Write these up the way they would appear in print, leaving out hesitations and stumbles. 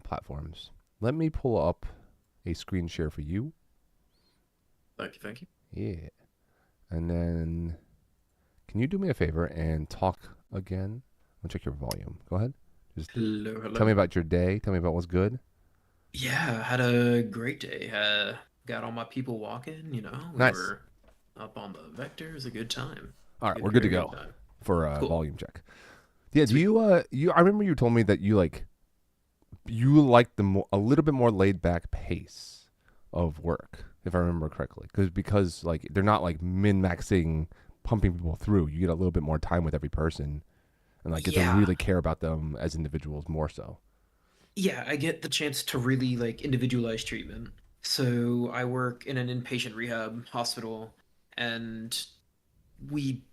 platforms. Let me pull up a screen share for you. Thank you, thank you. Yeah. And then can you do me a favor and talk again? I'll check your volume. Go ahead. Just Hello, tell me hello. about your day. Tell me about what's good. Yeah, had a great day. Got all my people walking, we Nice. were up on the vector. It was a good time. All right, we're Good, good to very good go time. for a Cool. volume check. Yeah, do Sweet. you I remember you told me that you like a little bit more laid back pace of work, if I remember correctly. Because like they're not like min maxing pumping people through. You get a little bit more time with every person and like get to Yeah. really care about them as individuals more so. Yeah, I get the chance to really like individualize treatment. So I work in an inpatient rehab hospital and we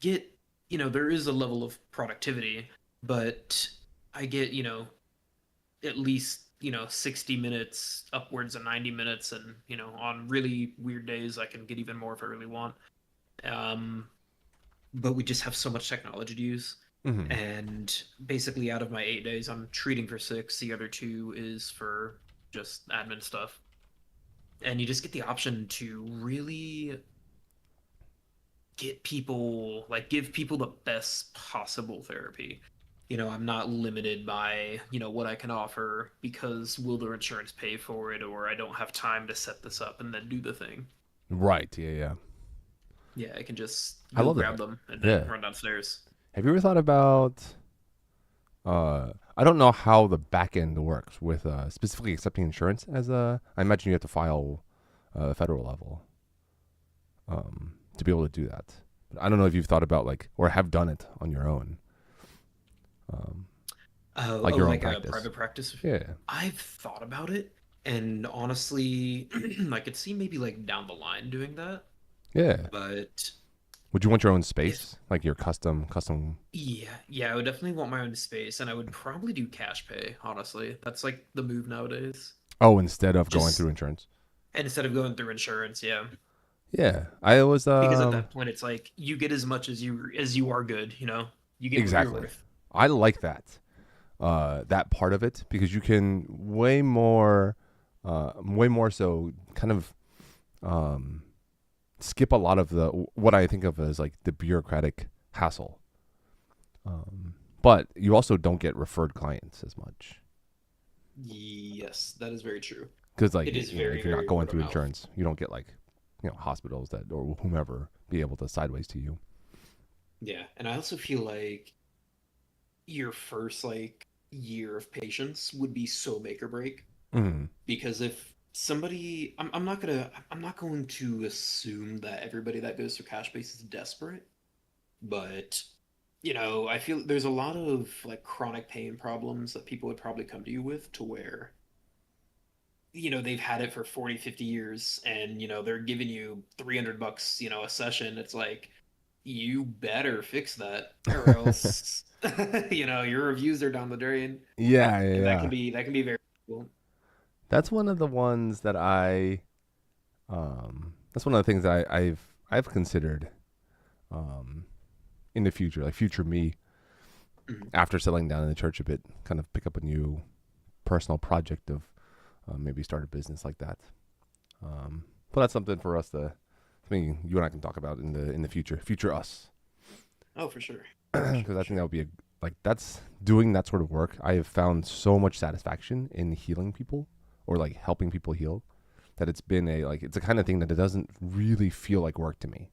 get, there is a level of productivity, but I get, at least 60 minutes upwards of 90 minutes, and on really weird days I can get even more if I really want. um but we just have so much technology to use, Mm-hmm. and basically out of my 8 days I'm treating for 6. The other 2 is for just admin stuff, and you just get the option to really get people, like, give people the best possible therapy. I'm not limited by, what I can offer because will their insurance pay for it, or I don't have time to set this up and then do the thing. Right. Yeah. Yeah. Yeah, I can just I go love grab that. them and then Yeah. run downstairs. Have you ever thought about? I don't know how the back end works with specifically accepting insurance as a. I imagine you have to file federal level to be able to do that. But I don't know if you've thought about like or have done it on your own, um, like Oh, your own like a practice. private practice. Yeah. I've thought about it, and honestly, I could see maybe like down the line doing that. Yeah. But Would you want your own if space, like your custom? yeah, I would definitely want my own space, and I would probably do cash pay. Honestly, that's like the move nowadays. Oh, instead of going through Just insurance. instead of going through insurance, yeah. Yeah, I was Because at that point, it's like you get as much as you are good. You get what you're exactly. worth. I like that part of it because you can way more so kind of um, skip a lot of the what I think of as like the bureaucratic hassle. But you also don't get referred clients as much Yes, that is very true. because like It is very, if you're not very going word of through mouth. insurance, you don't get like hospitals that or whomever be able to sideways to you. Yeah, and I also feel like your first like year of patience would be so make or break, Mm. because if somebody, I'm not going to assume that everybody that goes through cash base is desperate, but I feel there's a lot of like chronic pain problems that people would probably come to you with, to where they've had it for 40, 50 years, and they're giving you $300, a session. It's like, you better fix that, or else your reviews are down the drain, Yeah, yeah, and yeah. that can be very cool. That's one of the ones that that's one of the things that I've considered um, in the future, like future me, Mhm. after settling down in the church a bit, kind of pick up a new personal project of maybe start a business like that. But that's something for us to, I mean, you and I can talk about in the future us, Oh, for sure, for sure, because for I think that sure. would be like that's doing that sort of work. I have found so much satisfaction in healing people or like helping people heal that it's been a like it's a kind of thing that it doesn't really feel like work to me.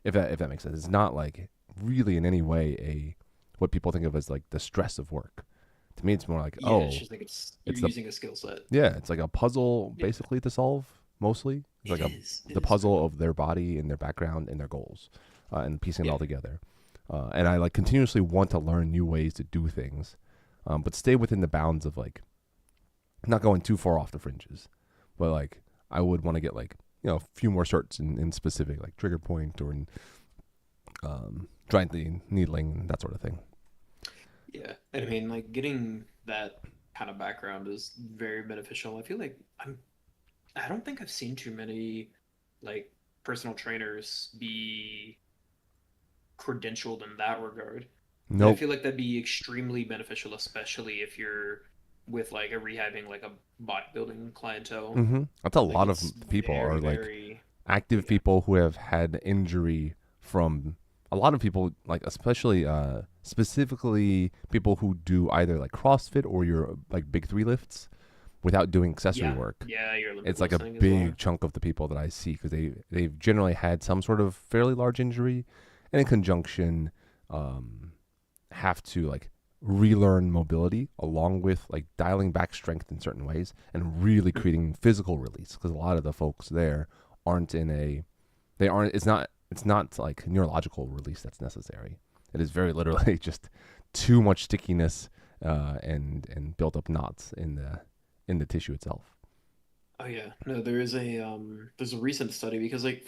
If that makes sense, it's not like really in any way a what people think of as like the stress of work. To me, it's more like Yeah, it's oh, just like you're it's the using a skill set. yeah, it's like a puzzle Yeah, basically to solve. Mostly, it's it like a is. It the is kind puzzle of. of their body and their background and their goals, and piecing it Yeah, all together. And I like continuously want to learn new ways to do things, but stay within the bounds of like not going too far off the fringes. But like I would want to get like a few more certs in specific like trigger point or in jointly needling that sort of thing. yeah. And I mean, like, getting that kind of background is very beneficial. I feel like I don't think I've seen too many like personal trainers be credentialed in that regard. And I Nope. feel like that'd be extremely beneficial, especially if you're, with like a rehabbing like a bodybuilding clientele. That's a Like lot of it's people are very, like very, active yeah, people who have had injury from a lot of people, like especially specifically people who do either like CrossFit or your like big three lifts without doing accessory yeah, work. yeah. Your Olympic It's like a lifting as well. big chunk of the people that I see because they've generally had some sort of fairly large injury, and in conjunction, um, have to like relearn mobility along with like dialing back strength in certain ways and really creating physical release because a lot of the folks there aren't in a they aren't it's not like neurological release that's necessary. It is very literally just too much stickiness and built up knots in the tissue itself. Oh yeah, no, there's a recent study because like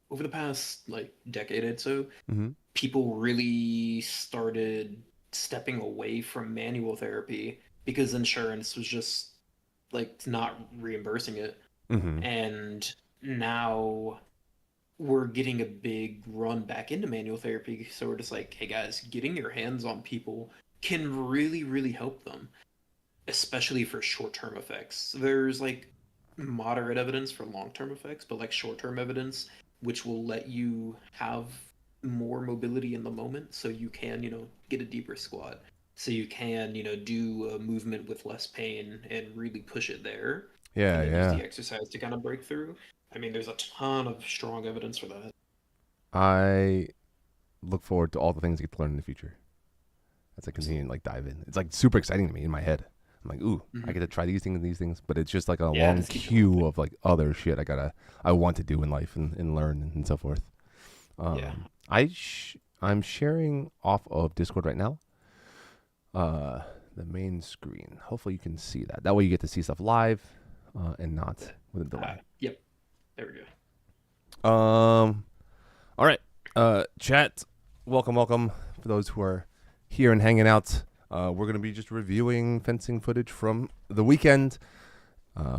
over the past like decade or so, Mm-hmm. people really started stepping away from manual therapy because insurance was just like not reimbursing it. Mm-hmm. And now we're getting a big run back into manual therapy. So we're just like, hey guys, getting your hands on people can really, really help them, especially for short term effects. There's like moderate evidence for long term effects, but like short term evidence, which will let you have more mobility in the moment so you can, get a deeper squat. So you can, do a movement with less pain and really push it there and Yeah, then use yeah. the exercise to kind of break through. I mean, there's a ton of strong evidence for that. I look forward to all the things I get to learn in the future as I continue to Absolutely. like dive in. It's like super exciting to me in my head. I'm like, ooh, I Hmm. get to try these things and these things, but it's just like a Yeah, long just keep developing. queue of like other shit I want to do in life and learn and so forth. Yeah. I'm sharing off of Discord right now. Uh, the main screen. Hopefully you can see that. That way you get to see stuff live, and not with a delay. Yep. There we go. Um, all right. Chat, welcome, welcome. For those who are here and hanging out, we're going to be just reviewing fencing footage from the weekend.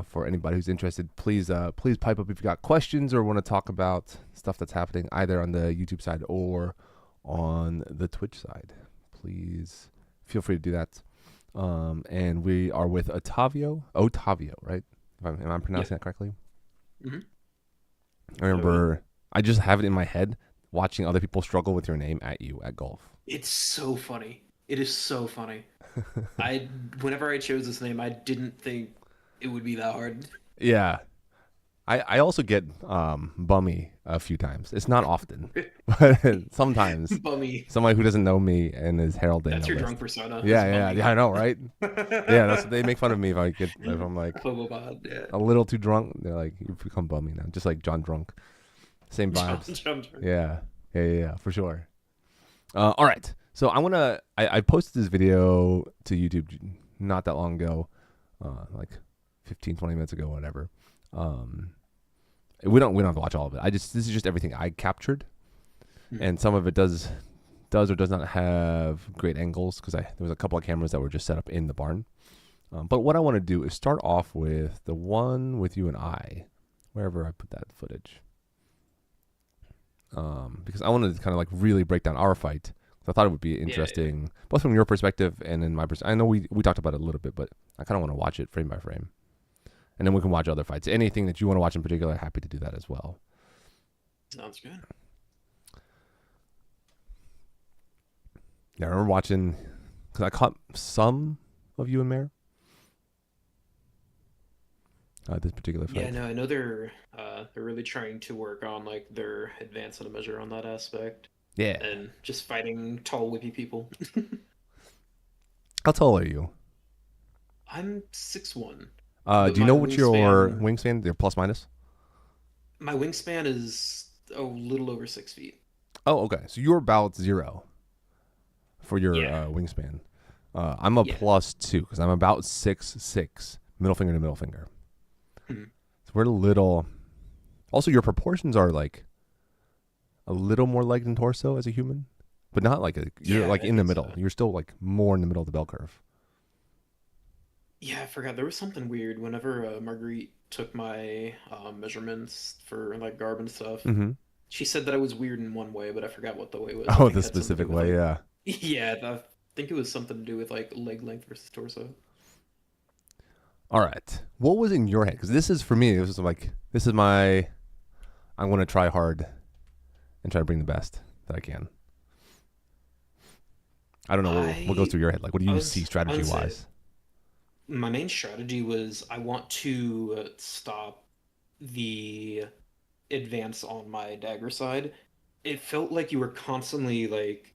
For anybody who's interested, please pipe up if you got questions or want to talk about stuff that's happening either on the YouTube side or on the Twitch side. Please feel free to do that. And we are with Ottavio, right? Am I Yep. pronouncing that correctly? Hmm. I remember I just have it in my head watching other people struggle with your name at you at golf. It's so funny. It is so funny. I Whenever I chose this name, I didn't think it would be that hard. Yeah. I also get bummy a few times. It's not often, but sometimes Bummy. somebody who doesn't know me and is heralding That's a your drunk list. persona, is Yeah, yeah, Bummy. yeah. I know, right? Yeah, that's they make fun of me if I'm like Phobobot, yeah. a little too drunk. They're like, you've become bummy now, just like John Drunk. Same vibes. Drunk. Yeah, yeah, for sure. All right. So I posted this video to YouTube not that long ago, like 15, 20 minutes ago, whatever. Um, we don't have to watch all of it. This is just everything I captured, Hmm. and some of it does or does not have great angles because there was a couple of cameras that were just set up in the barn. But what I want to do is start off with the one with you and I, wherever I put that footage. Because I wanted to kind of like really break down our fight. I thought it would be Yeah, yeah. interesting, both from your perspective and in my perspective. I know we talked about it a little bit, but I kind of want to watch it frame by frame, and then we can watch other fights. Anything that you want to watch in particular, happy to do that as well. Sounds good. Yeah, I remember watching because I caught some of you and Mare this particular Yeah, fight. no, I know they're really trying to work on like their advance and a measure on that aspect Yeah. and just fighting tall whippy people. How tall are you? I'm 6'1", Do but you know what your wingspan, your plus minus? my wingspan is a little over 6 feet. Oh, okay. So you're about zero for your Yeah, wingspan. I'm a yeah. plus two because I'm about 6'6", middle finger to middle finger. Hmm. So we're a little. Also, your proportions are like a little more leg than torso as a human, but not like you're Yeah, like I in the think middle. so. You're still like more in the middle of the bell curve. Yeah, I forgot. There was something weird whenever Marguerite took my measurements for like garb and stuff. Mm-hmm. She said that I was weird in one way, but I forgot what the way was. I Oh, think the it had something to specific do with way, like, yeah. yeah, I think it was something to do with like leg length versus torso. All right. What was in your head? Because this is for me. This is like this is my. I want to try hard and try to bring the best that I can. I don't know what goes I through your head. Like, what do you see I strategy would say wise? my main strategy was I want to stop the advance on my dagger side. It felt like you were constantly like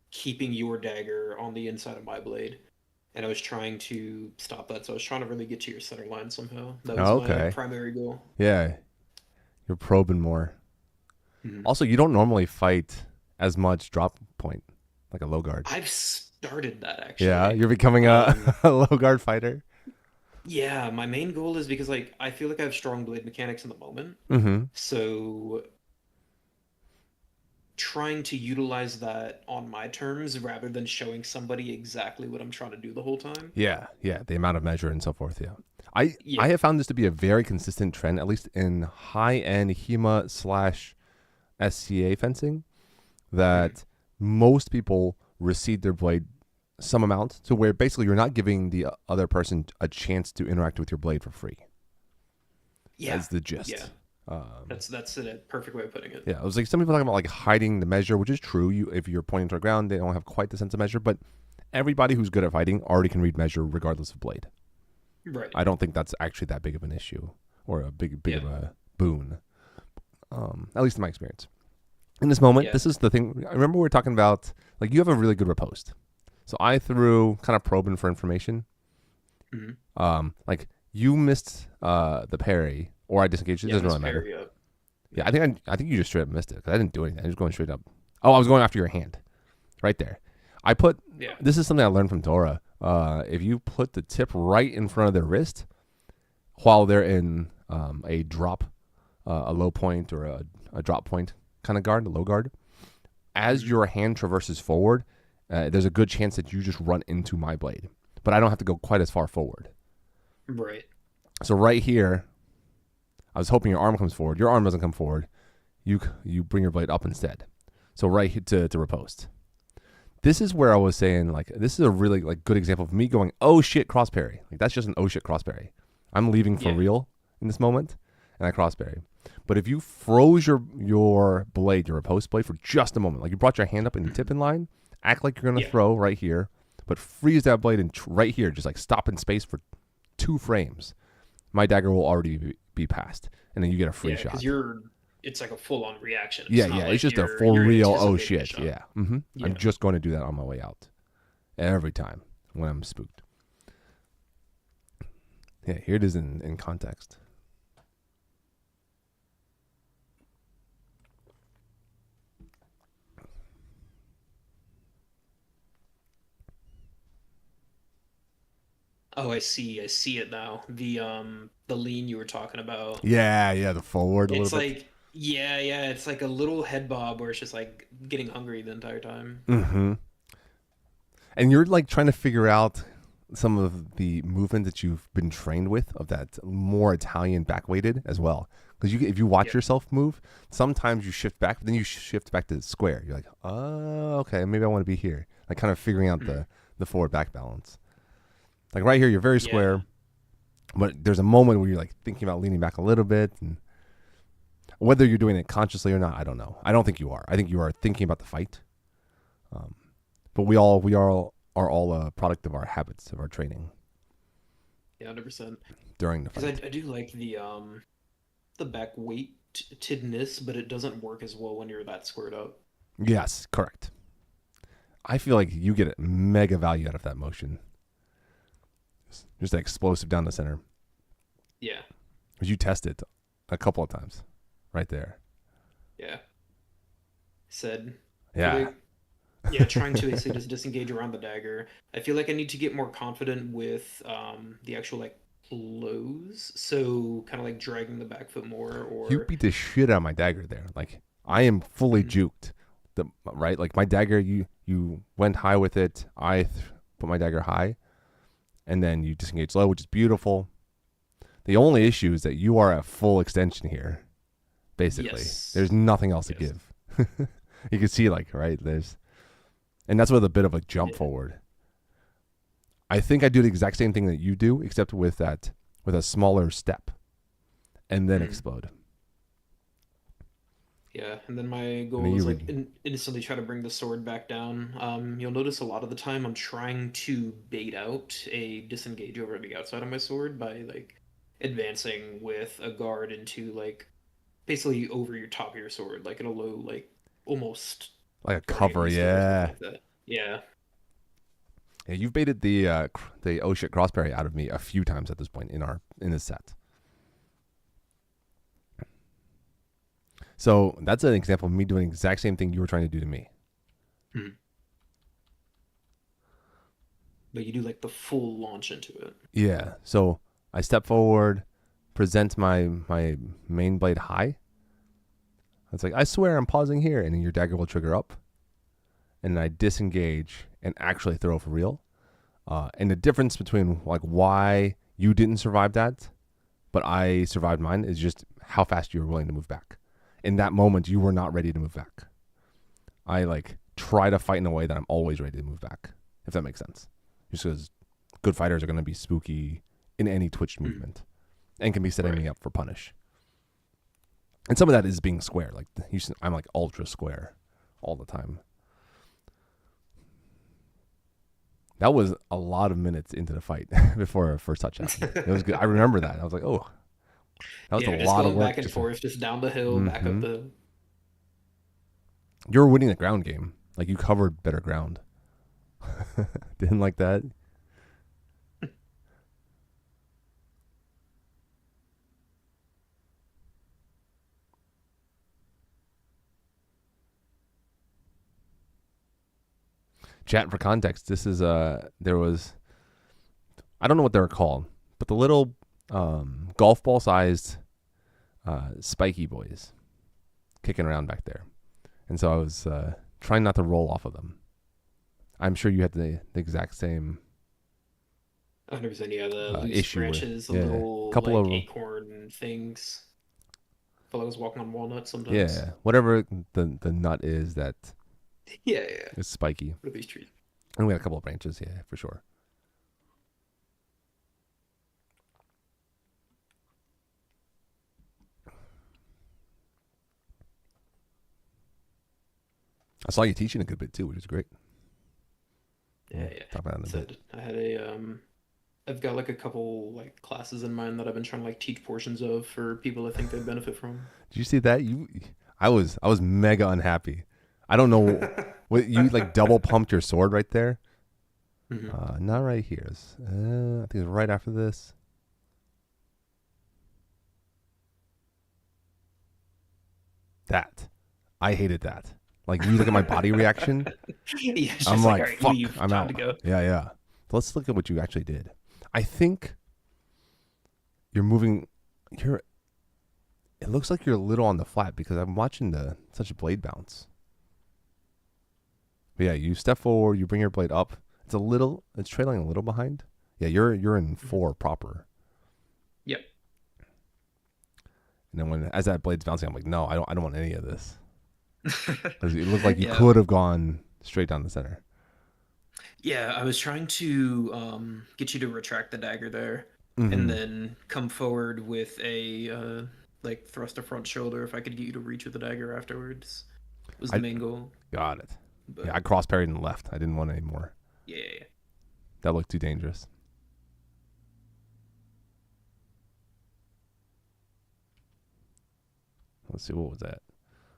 keeping your dagger on the inside of my blade, and I was trying to stop that. So I was trying to really get to your center line somehow. That was Oh, my okay. primary goal. Yeah, you're probing more. Mhm. Also, you don't normally fight as much drop point like a low guard. I've started that Yeah, actually. you're becoming a, Um, a low guard fighter. yeah, my main goal is because like I feel like I have strong blade mechanics in the moment. Mm-hmm. So trying to utilize that on my terms rather than showing somebody exactly what I'm trying to do the whole time. Yeah, yeah, the amount of measure and so forth. Yeah, I Yeah. have found this to be a very consistent trend, at least in high end HEMA slash SCA fencing, Mhm. that most people recede their blade some amount to where basically you're not giving the other person a chance to interact with your blade for free. Yeah. That's the Yeah. gist. Um, That's a perfect way of putting it. yeah, it was like some people talking about like hiding the measure, which is true. You if you're pointing to the ground, they don't have quite the sense of measure, but everybody who's good at fighting already can read measure regardless of blade. Right. I don't think that's actually that big of an issue or a big Yeah. of a boon. At least in my experience. In this moment, Yeah. this is the thing. I remember we were talking about like you have a really good riposte. So I threw kind of probing for information. Hmm. Like you missed the parry or I disengaged. It Yeah, doesn't Miss really matter. Perry up. Yeah, I think you just straight up missed it because I didn't do anything. I was going straight up. Oh, I was going after your hand, right there. I put Yeah. this is something I learned from Dora. If you put the tip right in front of their wrist while they're in a drop, a low point or a drop point kind of guard, a low guard, as Hmm. your hand traverses forward, there's a good chance that you just run into my blade. But I don't have to go quite as far forward. Right. So right here, I was hoping your arm comes forward. Your arm doesn't come forward. You bring your blade up instead. So right here to riposte. This is where I was saying like this is a really like good example of me going oh shit cross parry. Like that's just an oh shit cross parry. I'm leaving for Yeah. real in this moment, and I cross parry. But if you froze your blade, your riposte blade for just a moment, like you brought your hand up in the Hmm. tip in line, act like you're gonna Yeah. throw right here, but freeze that blade and right here, just like stop in space for 2 frames. My dagger will already be passed, and then you get a free Yeah, because shot. you're it's like a full on reaction. Yeah, It's yeah, not it's like just a full you're real oh anticipating a shit. shot. Yeah, mm-hmm. I'm Yeah. just going to do that on my way out every time when I'm spooked. Yeah, here it is in context. Oh, I see. I see it now. The lean you were talking about. Yeah, yeah, the forward a little It's bit. like yeah, yeah, it's like a little head bob where it's just like getting hungry the entire time. Mm-hmm. And you're like trying to figure out some of the movement that you've been trained with of that more Italian back weighted as well. Because if you watch Yep. yourself move, sometimes you shift back, but then you shift back to square. You're like, oh, okay, maybe I want to be here. Like kind of figuring out Mhm. the forward back balance. Like right here, you're very Yeah. square, but there's a moment where you're like thinking about leaning back a little bit, and whether you're doing it consciously or not, I don't know. I don't think you are. I think you are thinking about the fight. Um, but we all are all a product of our habits of our training Yeah, 100%. during the Because fight. I do like the back weightedness, but it doesn't work as well when you're that squared up. Yes, correct. I feel like you get mega value out of that motion. Just that explosive down the center. Yeah. Because you test it a couple of times, right there. Yeah. Said for Yeah. the yeah, trying to basically just disengage around the dagger. I feel like I need to get more confident with the actual like close. So kind of like dragging the back foot more You or beat the shit out of my dagger there. Like I am fully Mhm. juked. Right, like my dagger, you went high with it. Put my dagger high, and then you disengage low, which is beautiful. The only issue is that you are at full extension here. Basically, Yes. there's nothing else to Yes. give. You can see, like, right there's, and that's with a bit of a jump Yeah. forward. I think I do the exact same thing that you do, except with a smaller step, and then Mhm. explode. Yeah, and then my And then goal you is like read instantly try to bring the sword back down. You'll notice a lot of the time I'm trying to bait out a disengage over the outside of my sword by like advancing with a guard into like basically over your top of your sword, like at a low, like almost like a target cover, e-stick or something yeah. like that. Yeah. Yeah, you've baited the oh shit crossberry out of me a few times at this point in this set. So that's an example of me doing the exact same thing you were trying to do to me. Mhm. But you do like the full launch into it. Yeah. So I step forward, present my main blade high. It's like I swear I'm pausing here, and then your dagger will trigger up, and then I disengage and actually throw for real. And the difference between like why you didn't survive that, but I survived mine is just how fast you were willing to move back. In that moment, you were not ready to move back. I like try to fight in a way that I'm always ready to move back, if that makes sense. Just because good fighters are going to be spooky in any twitched Mhm. movement and can be setting Right. me up for punish. And some of that is being square. Like I'm like ultra square all the time. That was a lot of minutes into the fight before our first touch happened. It was good. I remember that. I was like, oh, that was a Yeah, just lot of going work. back and Just forth, just down the hill, back up mm-hmm. the hill. You were winning the ground game. Like you covered better ground. Didn't like that. Chat for context. This is there was I don't know what they were called, but the little golf ball sized spiky boys kicking around back there, and so I was trying not to roll off of them. I'm sure you had the exact same 100%. Yeah, the loose issue with branches, the yeah, a little couple like of acorn things. Felt like I was walking on walnuts sometimes. yeah, whatever the nut is that Yeah, yeah, yeah. is spiky, What are these trees? and we had a couple of branches, yeah, for sure. I saw you teaching a good bit too, which is great. Yeah, We'll yeah. talk about it in a bit. Said I had I've got like a couple like classes in mind that I've been trying to like teach portions of for people I think they'd benefit from. Did you see that? I was mega unhappy. I don't know what you like double pumped your sword right there. Hmm. Not right here. I think it's right after this. That I hated that. Like you look at my body reaction. Yeah, it's I'm just like, like, all right, fuck, leave. I'm Time to out. go. Yeah, yeah. Let's look at what you actually did. I think you're moving. You're. It looks like you're a little on the flat because I'm watching the such a blade bounce. But yeah, you step forward, you bring your blade up. It's a little. It's trailing a little behind. Yeah, you're in Mhm. four proper. Yep. And then as that blade's bouncing, I'm like, no, I don't want any of this because it looked like you Yeah. could have gone straight down the center. Yeah, I was trying to get you to retract the dagger there and Mm-hmm. then come forward with a like thrust of front shoulder if I could get you to reach with the dagger afterwards was the I main goal. got it. Yeah, But I cross parried and left. I didn't want any more. yeah, yeah, yeah. That looked too dangerous. Let's see, what was that?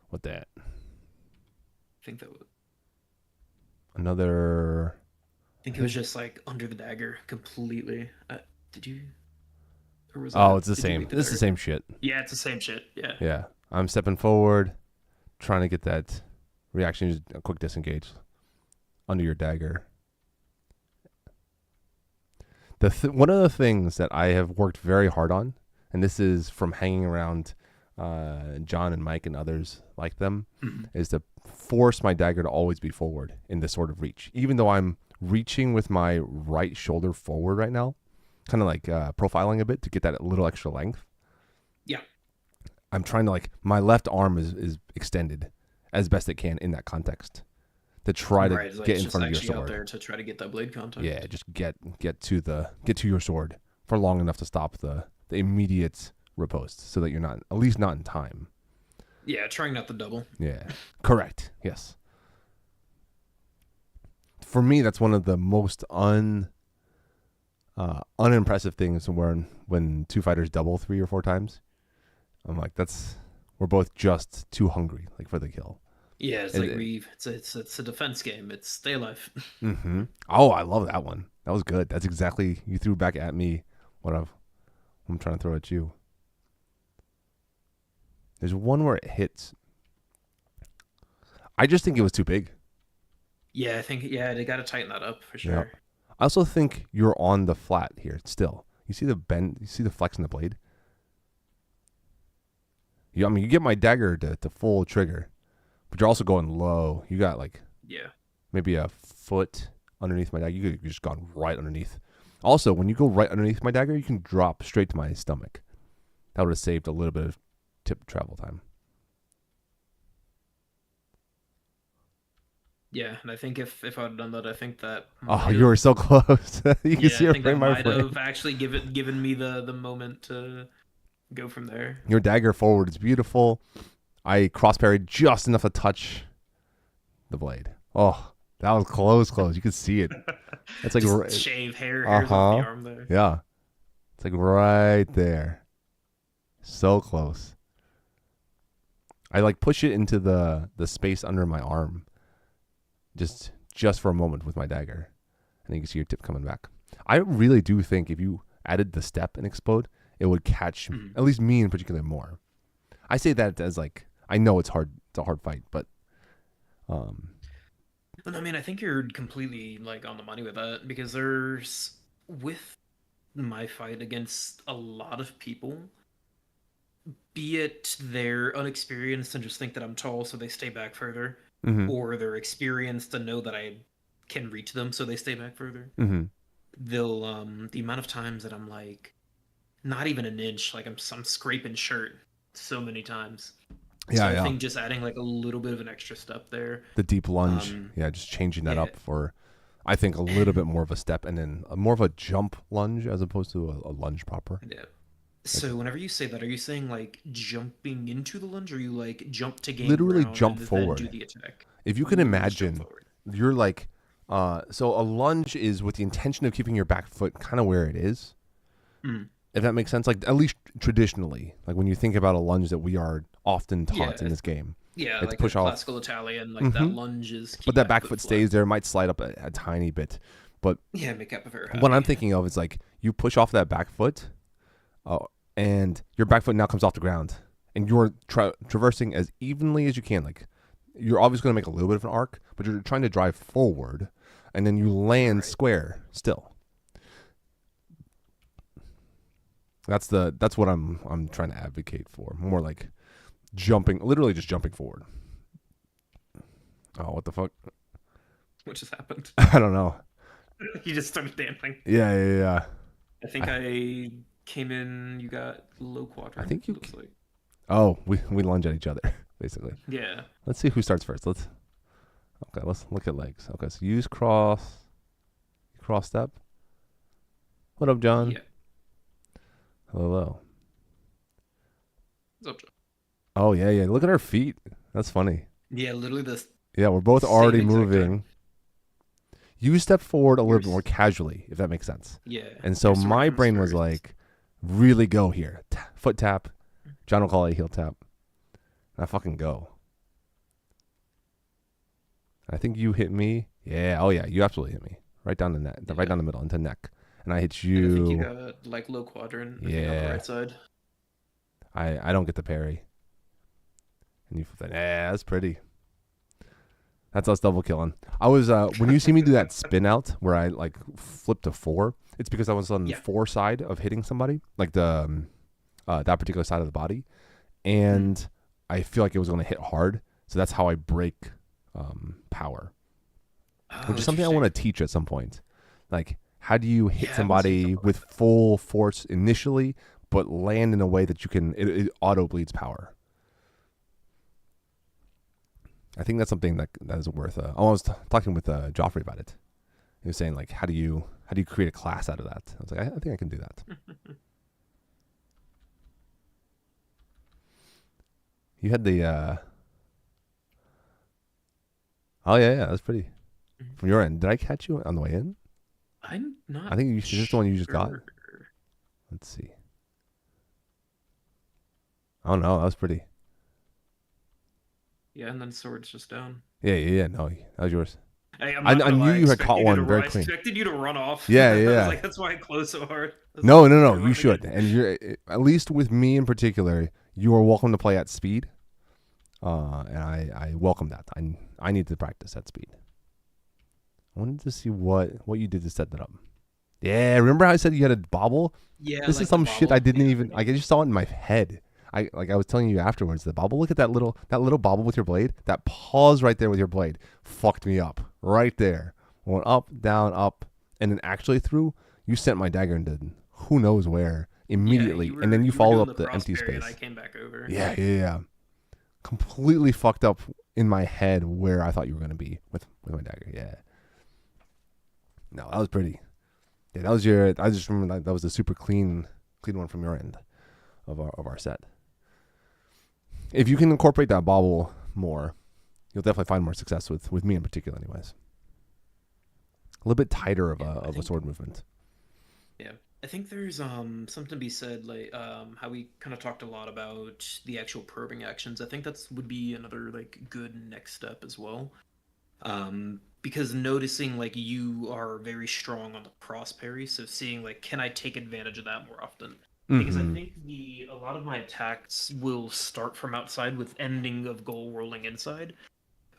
What that? I think that was, Another. I think I it was think. just like under the dagger completely. Did you or was Oh, it's that the did you same. make the This is the dagger? same shit. Yeah, it's the same shit. Yeah. Yeah, I'm stepping forward, trying to get that reaction, a quick disengage under your dagger. One of the things that I have worked very hard on, and this is from hanging around John and Mike and others like them, Mhm. is to force my dagger to always be forward in this sort of reach. Even though I'm reaching with my right shoulder forward right now, kind of like profiling a bit to get that little extra length. Yeah. I'm trying to like my left arm is extended as best it can in that context to try to Right, it's like get it's in just front of your actually out sword. there to try to get that blade Yeah, contact. just get to your sword for long enough to stop the immediate riposte, so that you're not at least not in time. Yeah, trying not to double. Yeah, correct. Yes, for me, that's one of the most unimpressive things when two fighters double 3 or 4 times. I'm like, we're both just too hungry, like for the kill. Yeah, it's It, like it, it's a defense game. It's stay alive. mm-hmm. Oh, I love that one. That was good. That's exactly you threw back at me what I'm trying to throw at you. There's one where it hits. I just think it was too big. Yeah, I think they got to tighten that up for Yeah. sure. I also think you're on the flat here still. You see the bend, you see the flex in the blade? I mean, you get my dagger to full trigger, but you're also going low. You got like Yeah. maybe a foot underneath my dagger. You could have just gone right underneath. Also, when you go right underneath my dagger, you can drop straight to my stomach. That would have saved a little bit of tip travel time. Yeah, and I think if I'd done that, I think that Oh, might you were have. so close. You can Yeah, see I it think that frame by might frame. have actually given me the moment to go from there. Your dagger forward is beautiful. I cross parried just enough to touch the blade. Oh, that was close, close. You could see it. That's like, Just shave uh hairs off the huh. arm there. Yeah. It's like right there. So close. I like push it into the space under my arm, just for a moment with my dagger, and you can see your tip coming back. I really do think if you added the step and explode, it would catch Mhm. at least me in particular more. I say that as like I know it's hard. It's a hard fight, but um, And I mean, I think you're completely like on the money with that because there's with my fight against a lot of people, be it they're unexperienced and just think that I'm tall, so they stay back further, mm-hmm, or they're experienced and know that I can reach them, so they stay back further. mm-hmm. They'll the amount of times that I'm like not even an inch, like I'm scraping shirt so many times. So Yeah, I yeah. think just adding like a little bit of an extra step there, The deep lunge. um, Yeah, just changing that yeah, up for I think a little bit and more of a step and then more of a jump lunge as opposed to a lunge proper. yeah. Like So whenever you say that, are you saying like jumping into the lunge, or you like jump to gain literally ground jump and then do forward. the attack? If you can Ooh, just jump imagine, forward. you're like, so a lunge is with the intention of keeping your back foot kind of where it is. Mm. If that makes sense, like at least traditionally, like when you think about a lunge that we are often taught in Yeah, this game, yeah, it's like a push off, classical Italian, like that hmm lunge is but keep that back back foot foot flat. stays there. It might slide up a tiny bit, but Yeah, make up very what I'm happy. thinking of is like you push off that back foot, uh, and your back foot now comes off the ground, and you're traversing as evenly as you can. Like you're obviously going to make a little bit of an arc, but you're trying to drive forward, and then you land Right. square still. That's what I'm trying to advocate for. More like jumping, literally just jumping forward. Oh, what the fuck? What just happened? I don't know. You just started dancing. Yeah, yeah, yeah. I think I came in. You got low I quadrant. think you. Looks like. Oh, we lunge at each other basically. Yeah. Let's see who starts first. Let's look at legs. Okay, so use cross step. What up, John? Yeah. Hello. What's up, Joe? Oh yeah, yeah. Look at our feet. That's funny. Yeah, literally the Yeah, we're both same already exact moving. time. You step forward a little bit Yours. more casually, if that makes sense. Yeah. And so You're starting my from brain was first. like, really go here. Foot tap. John will call it a heel tap. And I fucking go. I think you hit me. Yeah. Oh yeah. You absolutely hit me. Right down the neck. Right Yeah. down the middle into neck. And I hit And I think you you. got like low quadrant. I think on the Yeah. right side. I don't get the parry. And you flip that. Yeah, that's pretty. That's us double killing. I was when you see me do that spin out where I like flip to 4, it's because I was on the Yeah. 4 side of hitting somebody, like the that particular side of the body, Mm. and I feel like it was going to hit hard, so that's how I break power, Oh, which is something I want interesting. to teach at some point. Like, how do you hit Yeah, I haven't seen somebody something like with full force initially, but land in a way that you can it auto bleeds power? I think that's something that is worth. I was talking with Joffrey about it. He was saying like, how do you create a class out of that? I was like, I think I can do that. You had the. Oh yeah, that's pretty. From your end, did I catch you on the way in? I'm I not think is this the one you just got? sure. Let's see. Oh no, that was pretty. Yeah, and then sword's just down. Yeah. No, that was yours. Hey, I'm I, not I gonna knew lie. you had caught one very I clean. expected you to run off. Yeah, I was yeah. like, that's why I closed so hard. I was like, No. you're You running should, it. and you're at least with me in particular. You are welcome to play at speed, and I welcome that. I need to practice at speed. I wanted to see what you did to set that up. Yeah, remember how I said you had a bobble? Yeah, This is like the some shit I bobble. didn't Yeah. even. I just saw it in my head. I was telling you afterwards. The bobble. Look at that little bobble with your blade. That pause right there with your blade fucked me up right there. Went up, down, up, and then actually through. You sent my dagger into who knows where Yeah, immediately, and then you you were followed doing up the the cross empty parry, and I space. came back over. Yeah. Completely fucked up in my head where I thought you were gonna be with my dagger. Yeah. No, that was pretty. Yeah, that was your. I just remember that was a super clean one from your end of our set. If you can incorporate that bobble more, you'll definitely find more success with me in particular, anyways. A little bit tighter of Yeah, a sword movement. yeah. I think there's something to be said, like how we kind of talked a lot about the actual probing actions. I think that's would be another like good next step as well. Because noticing like you are very strong on the cross parry, so seeing like can I take advantage of that more often? Because I Mm-hmm. think the a lot of my attacks will start from outside with ending of goal rolling inside.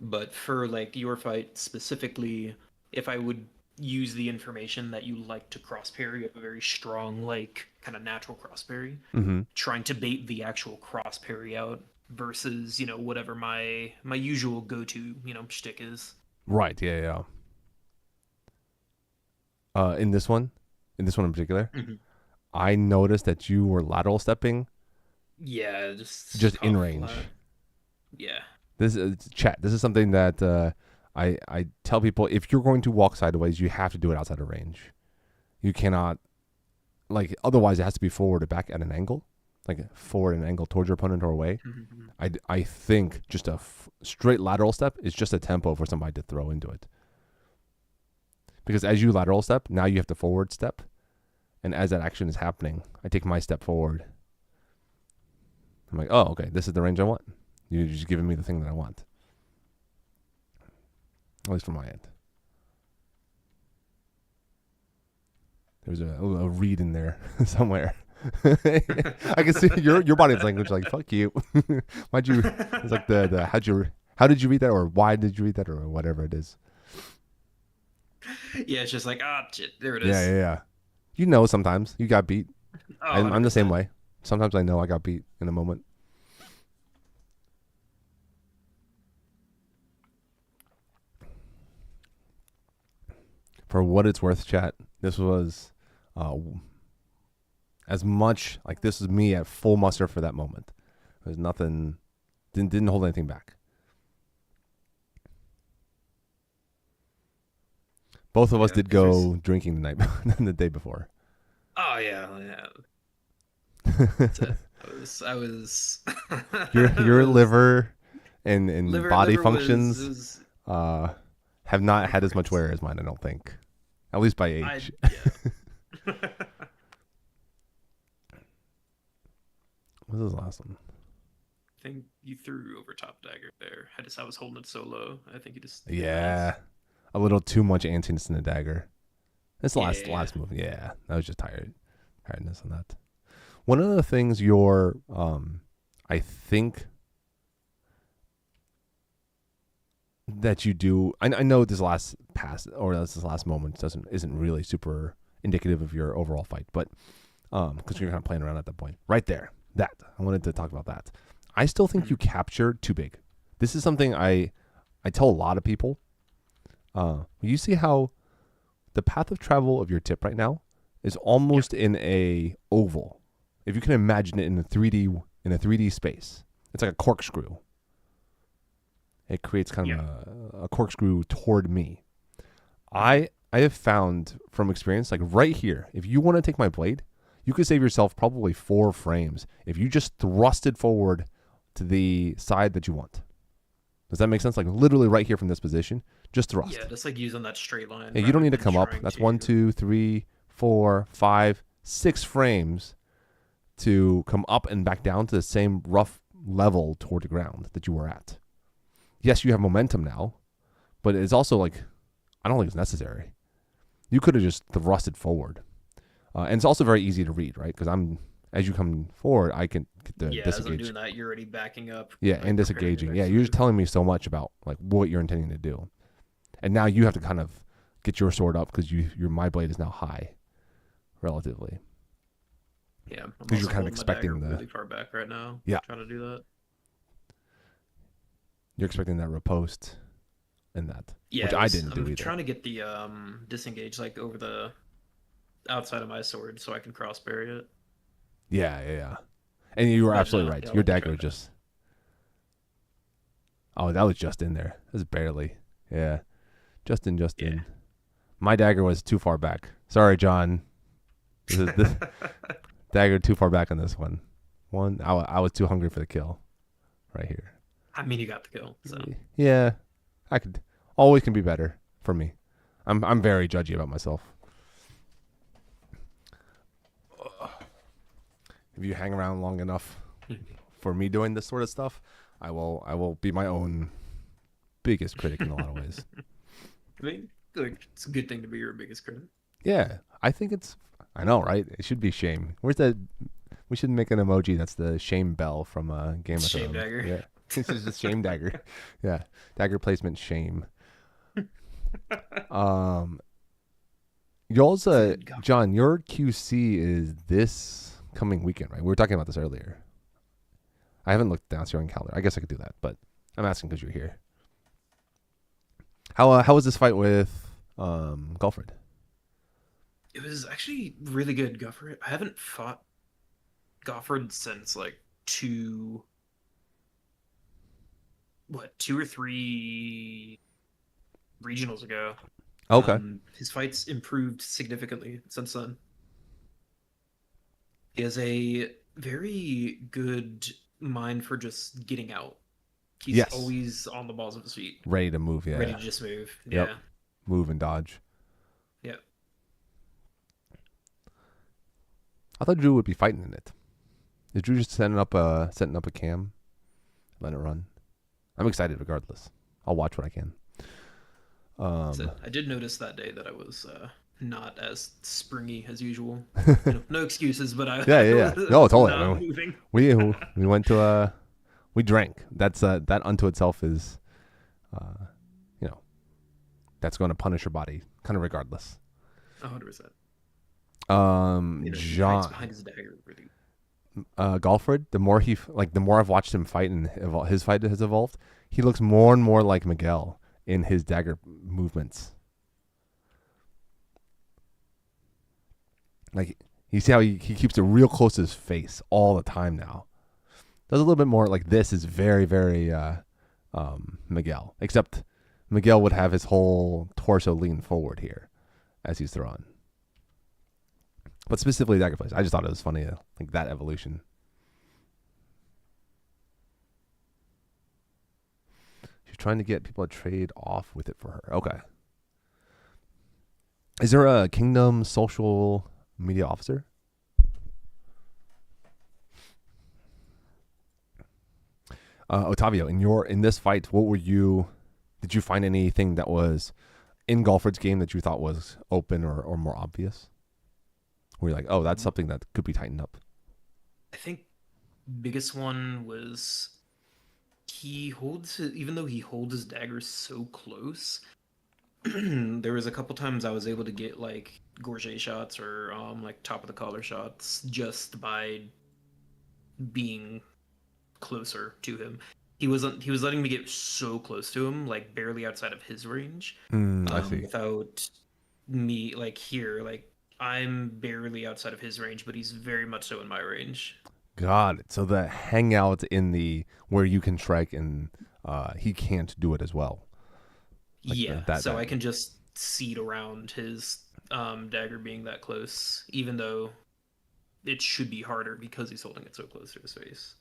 But for like your fight specifically, if I would use the information that you like to cross parry, you have a very strong like kind of natural cross parry, Mm-hmm. trying to bait the actual cross parry out versus whatever my usual go to shtick is. Right. Yeah. In this one in particular, Mhm. I noticed that you were lateral stepping Yeah, just just in tough range. flat. Yeah. This is chat. This is something that I tell people if you're going to walk sideways, you have to do it outside of range. You cannot otherwise it has to be forward or back at an angle, like forward at an angle towards your opponent or away. Mhm. I think just a straight lateral step is just a tempo for somebody to throw into it. Because as you lateral step, now you have to forward step, and as that action is happening, I take my step forward. I'm like, oh, okay, this is the range I want. You're just giving me the thing that I want. At least from my end. There's a read in there somewhere. I can see your body language like fuck you. Why'd you? It's like the how did you read that or why did you read that or whatever it is. Yeah, it's just like shit, there it Yeah, is. yeah, yeah. You know, sometimes you got beat. Oh, I'm the same 100%. way. Sometimes I know I got beat in a moment. For what it's worth, chat. This was uh, as much like this is me at full muster for that moment. There's nothing. Didn't hold anything back. Both of us Yeah, did because there's. go drinking the night the day before. Oh yeah, yeah. That's it. I was. I Your was liver and body liver was functions was uh, have not going had as much wear as crazy. mine. I don't think, at least by I age. yeah. What was this last one? I think you threw over top dagger there. I was holding it so low. I think you just did Yeah, bounce. a little too much antiness in the dagger. That's the Yeah, yeah, yeah. last move. Yeah, I was just tiredness on that. One of the things your I think that you do. I know this last pass or this last moment isn't really super indicative of your overall fight, but because you're kind of playing around at that point, right there. That I wanted to talk about that. I still think you Mhm. captured too big. This is something I tell a lot of people. You see how the path of travel of your tip right now is Yeah. almost in a oval. If you can imagine it in a 3D space, it's like a corkscrew. It creates kind of Yeah. a corkscrew toward me. Hmm. I have found from experience, like right here, if you want to take my blade, you could save yourself probably 4 frames if you just thrust it forward to the side that you want. Does that make sense? Like literally right here from this position, just Yeah, thrust. just like using that straight line Yeah, you don't rather need to than come up. trying That's one, to. 2, 3, 4, 5, 6 frames to come up and back down to the same rough level toward the ground that you were at. Yes, you have momentum now, but it's also like I don't think it's necessary. You could have just thrusted forward, and it's also very easy to read, right? Because I'm as you come forward, I can get the Yeah, as I'm disengage. doing that, you're already backing up, Yeah, and like preparing your disengaging. Yeah, next you're just move. telling me so much about like what you're intending to do, and now you have to kind of get your sword up because your my blade is now high, relatively, Yeah, I'm because you're also kind of holding my dagger expecting the really far back right now, yeah trying to do that. you're expecting that riposte and that, Yeah, which it I was. didn't do I'm either. trying to get the disengage like over the outside of my sword so I can cross parry it. Yeah, yeah, yeah. And you were But absolutely right. yeah, Your let me try dagger was that. just oh, that was just in there. That was barely. Yeah, just Yeah. in. My dagger was too far back. Sorry, John. This dagger too far back on this one. I was too hungry for the kill right here. I mean, you got the kill, so Yeah, I could always can be better for me. I'm very judgy about myself. If you hang around long enough for me doing this sort of stuff, I will be my own biggest critic in a lot of ways. I mean, like it's a good thing to be your biggest critic. Yeah, I think it's. I know, right? It should be shame. Where's that? We should make an emoji that's the shame bell from Game of Shame Thrones. dagger. Yeah, this is just shame dagger. Yeah, dagger placement shame. Um, y'all's It's a good go. John, your QC is this coming weekend, right? We were talking about this earlier. I haven't looked down your calendar. I guess I could do that, but I'm asking because you're here. How was this fight with Golfred? It was actually really good, Gofford. I haven't fought Gofford since like two, what, 2 or 3 regionals ago. Okay. His fights improved significantly since then. He has a very good mind for just getting out. He's Yes. always on the balls of his feet, Ready to move. ready Yeah. to just move. Yep. Yeah, Move and dodge. yeah. I thought Drew would be fighting in it. Is Drew just setting up a cam, let it run? I'm excited regardless. I'll watch what I can. So Um, I did notice that day that I was not as springy as usual. No excuses, but I, yeah, I yeah, yeah. No, was totally. I not mean, moving. we went to we drank. That's that unto itself is, uh, you know, that's going to punish your body, kind of regardless. 100%. He hides John, behind his dagger. Really. Golfred. The more I've watched him fight and his fight has evolved, he looks more and more like Miguel in his dagger movements. Like you see how he keeps it real close to his face all the time now. Does a little bit more like this is very very Miguel, except Miguel would have his whole torso lean forward here as he's throwing. But specifically dagger plays, I just thought it was funny, like that evolution. She's trying to get people to trade off with it for her. Okay. Is there a Kingdom social media officer? Ottavio, in this fight, what were you? Did you find anything that was in Golford's game that you thought was open or more obvious? Where you're like, oh, that's something that could be tightened up. I think biggest one was even though he holds his dagger so close, there was a couple times I was able to get like gorget shots or like top of the collar shots just by being closer to him. He was letting me get so close to him, like barely outside of his range, I see. without me like here, like I'm barely outside of his range, but he's very much so in my range. Got it. So the hangout in the where you can strike and he can't do it as well. Like Yeah, that so that I can just seed around his dagger being that close, even though it should be harder because he's holding it so close to his face.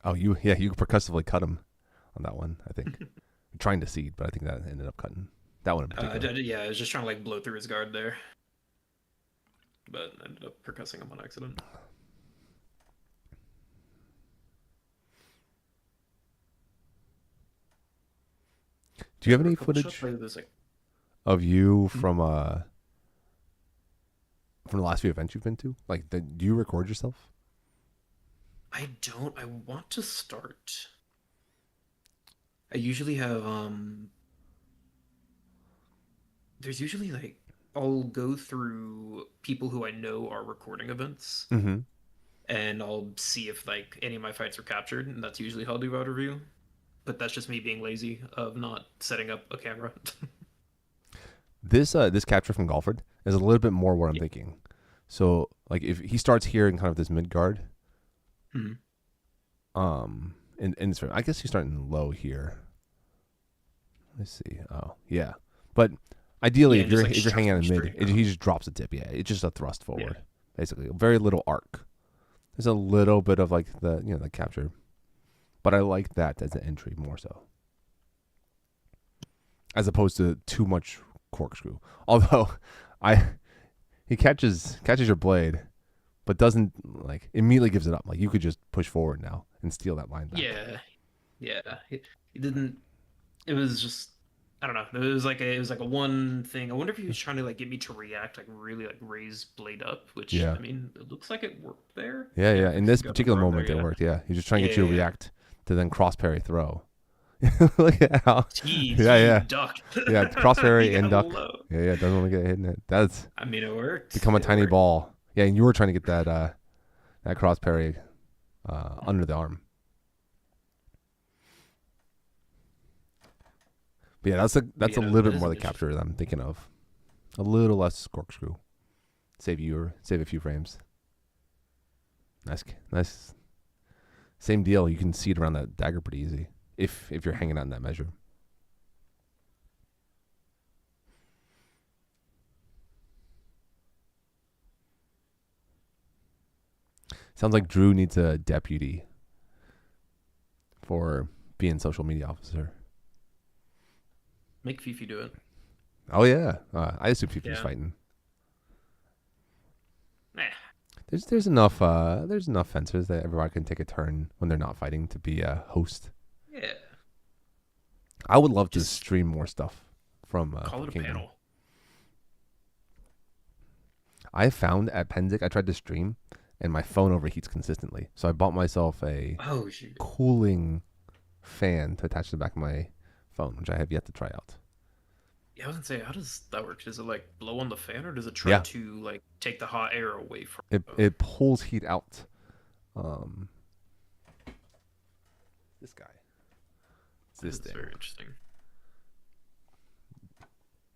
Oh, you percussively cut him on that one. I think trying to seed, but I think that ended up cutting that one in particular. Yeah, I was just trying to like blow through his guard there, but I ended up percussing him on accident. Do you have There were a any couple shots footage where there's like, of you hmm? from the last few events you've been to? Like, do you record yourself? I don't. I want to start. I usually have there's usually like I'll go through people who I know are recording events Mm-hmm. and I'll see if like any of my fights were captured, and that's usually how I'll do route review. But that's just me being lazy of not setting up a camera. This capture from Golford is a little bit more what I'm Yeah. thinking. So like if he starts here in kind of this mid guard, Mhm. in this, I guess he's starting low here. Let's see. Oh yeah, but ideally Yeah, if and just you're like if you're hanging out shuffling in mid, straight now. he just drops a tip. Yeah, it's just a thrust Yeah. forward, basically. Very little arc. There's a little bit of like the capture, but I like that as an entry more so, as opposed to too much corkscrew. Although, I he catches your blade, but doesn't like immediately gives it up. Like you could just push forward now and steal that line back. Yeah. Yeah. He didn't it was just I don't know. It was like a one thing. I wonder if he was trying to like get me to react, like really like raise blade up, which Yeah, I mean, it looks like it worked there. yeah, Yeah, yeah. In this got the particular throw there, moment, it yeah. worked. Yeah, he's just trying to Yeah, get you to yeah, yeah. react to then cross parry throw. Look at how. Yeah, He yeah, ducked. yeah. Cross He parry and got duck. low. Yeah, yeah. Doesn't want to get hit in it. That's I mean, it worked. become a It tiny worked. ball. Yeah, and you were trying to get that cross parry under the arm. But yeah, But that's a yeah, little that bit is more an the interesting. capture that I'm thinking of. A little less corkscrew. Save a few frames. Nice. Same deal. You can see it around that dagger pretty easy if you're hanging out in that measure. Sounds like Drew needs a deputy for being social media officer. Make Fifi do it. Oh yeah, I assume Fifi's Yeah. fighting. Eh, There's enough fencers that everyone can take a turn when they're not fighting to be a host. yeah. I would love to Just stream more stuff call from it a Kingdom. panel. I found at Penzik I tried to stream and my phone overheats consistently, so I bought myself a Oh shoot. cooling fan to attach to the back of my phone, which I have yet to try out. Yeah, I was gonna say, how does that work? Does it like blow on the fan, or does it try Yeah, to like take the hot air away from it the phone? it pulls heat out. Um, this guy, it's That this is thing. very interesting.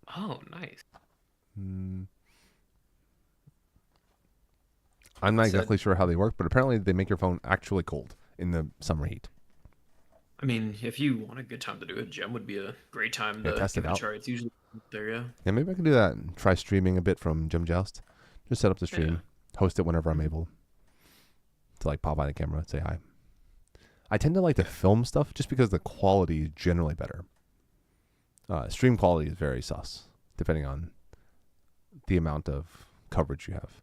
Oh, nice. Mm, I'm not Said, exactly sure how they work, but apparently they make your phone actually cold in the summer heat. I mean, if you want a good time to do it, Gem would be a great time Yeah, to test give it it a out. try. It's usually there, yeah. Yeah, maybe I can do that and try streaming a bit from Gym Joust. Just set up the Yeah. stream, host it whenever I'm Mhm. able to like pop by the camera and say hi. I tend to like to Yeah. film stuff just because the quality is generally better. Stream quality is very sus, depending on the amount of coverage you have.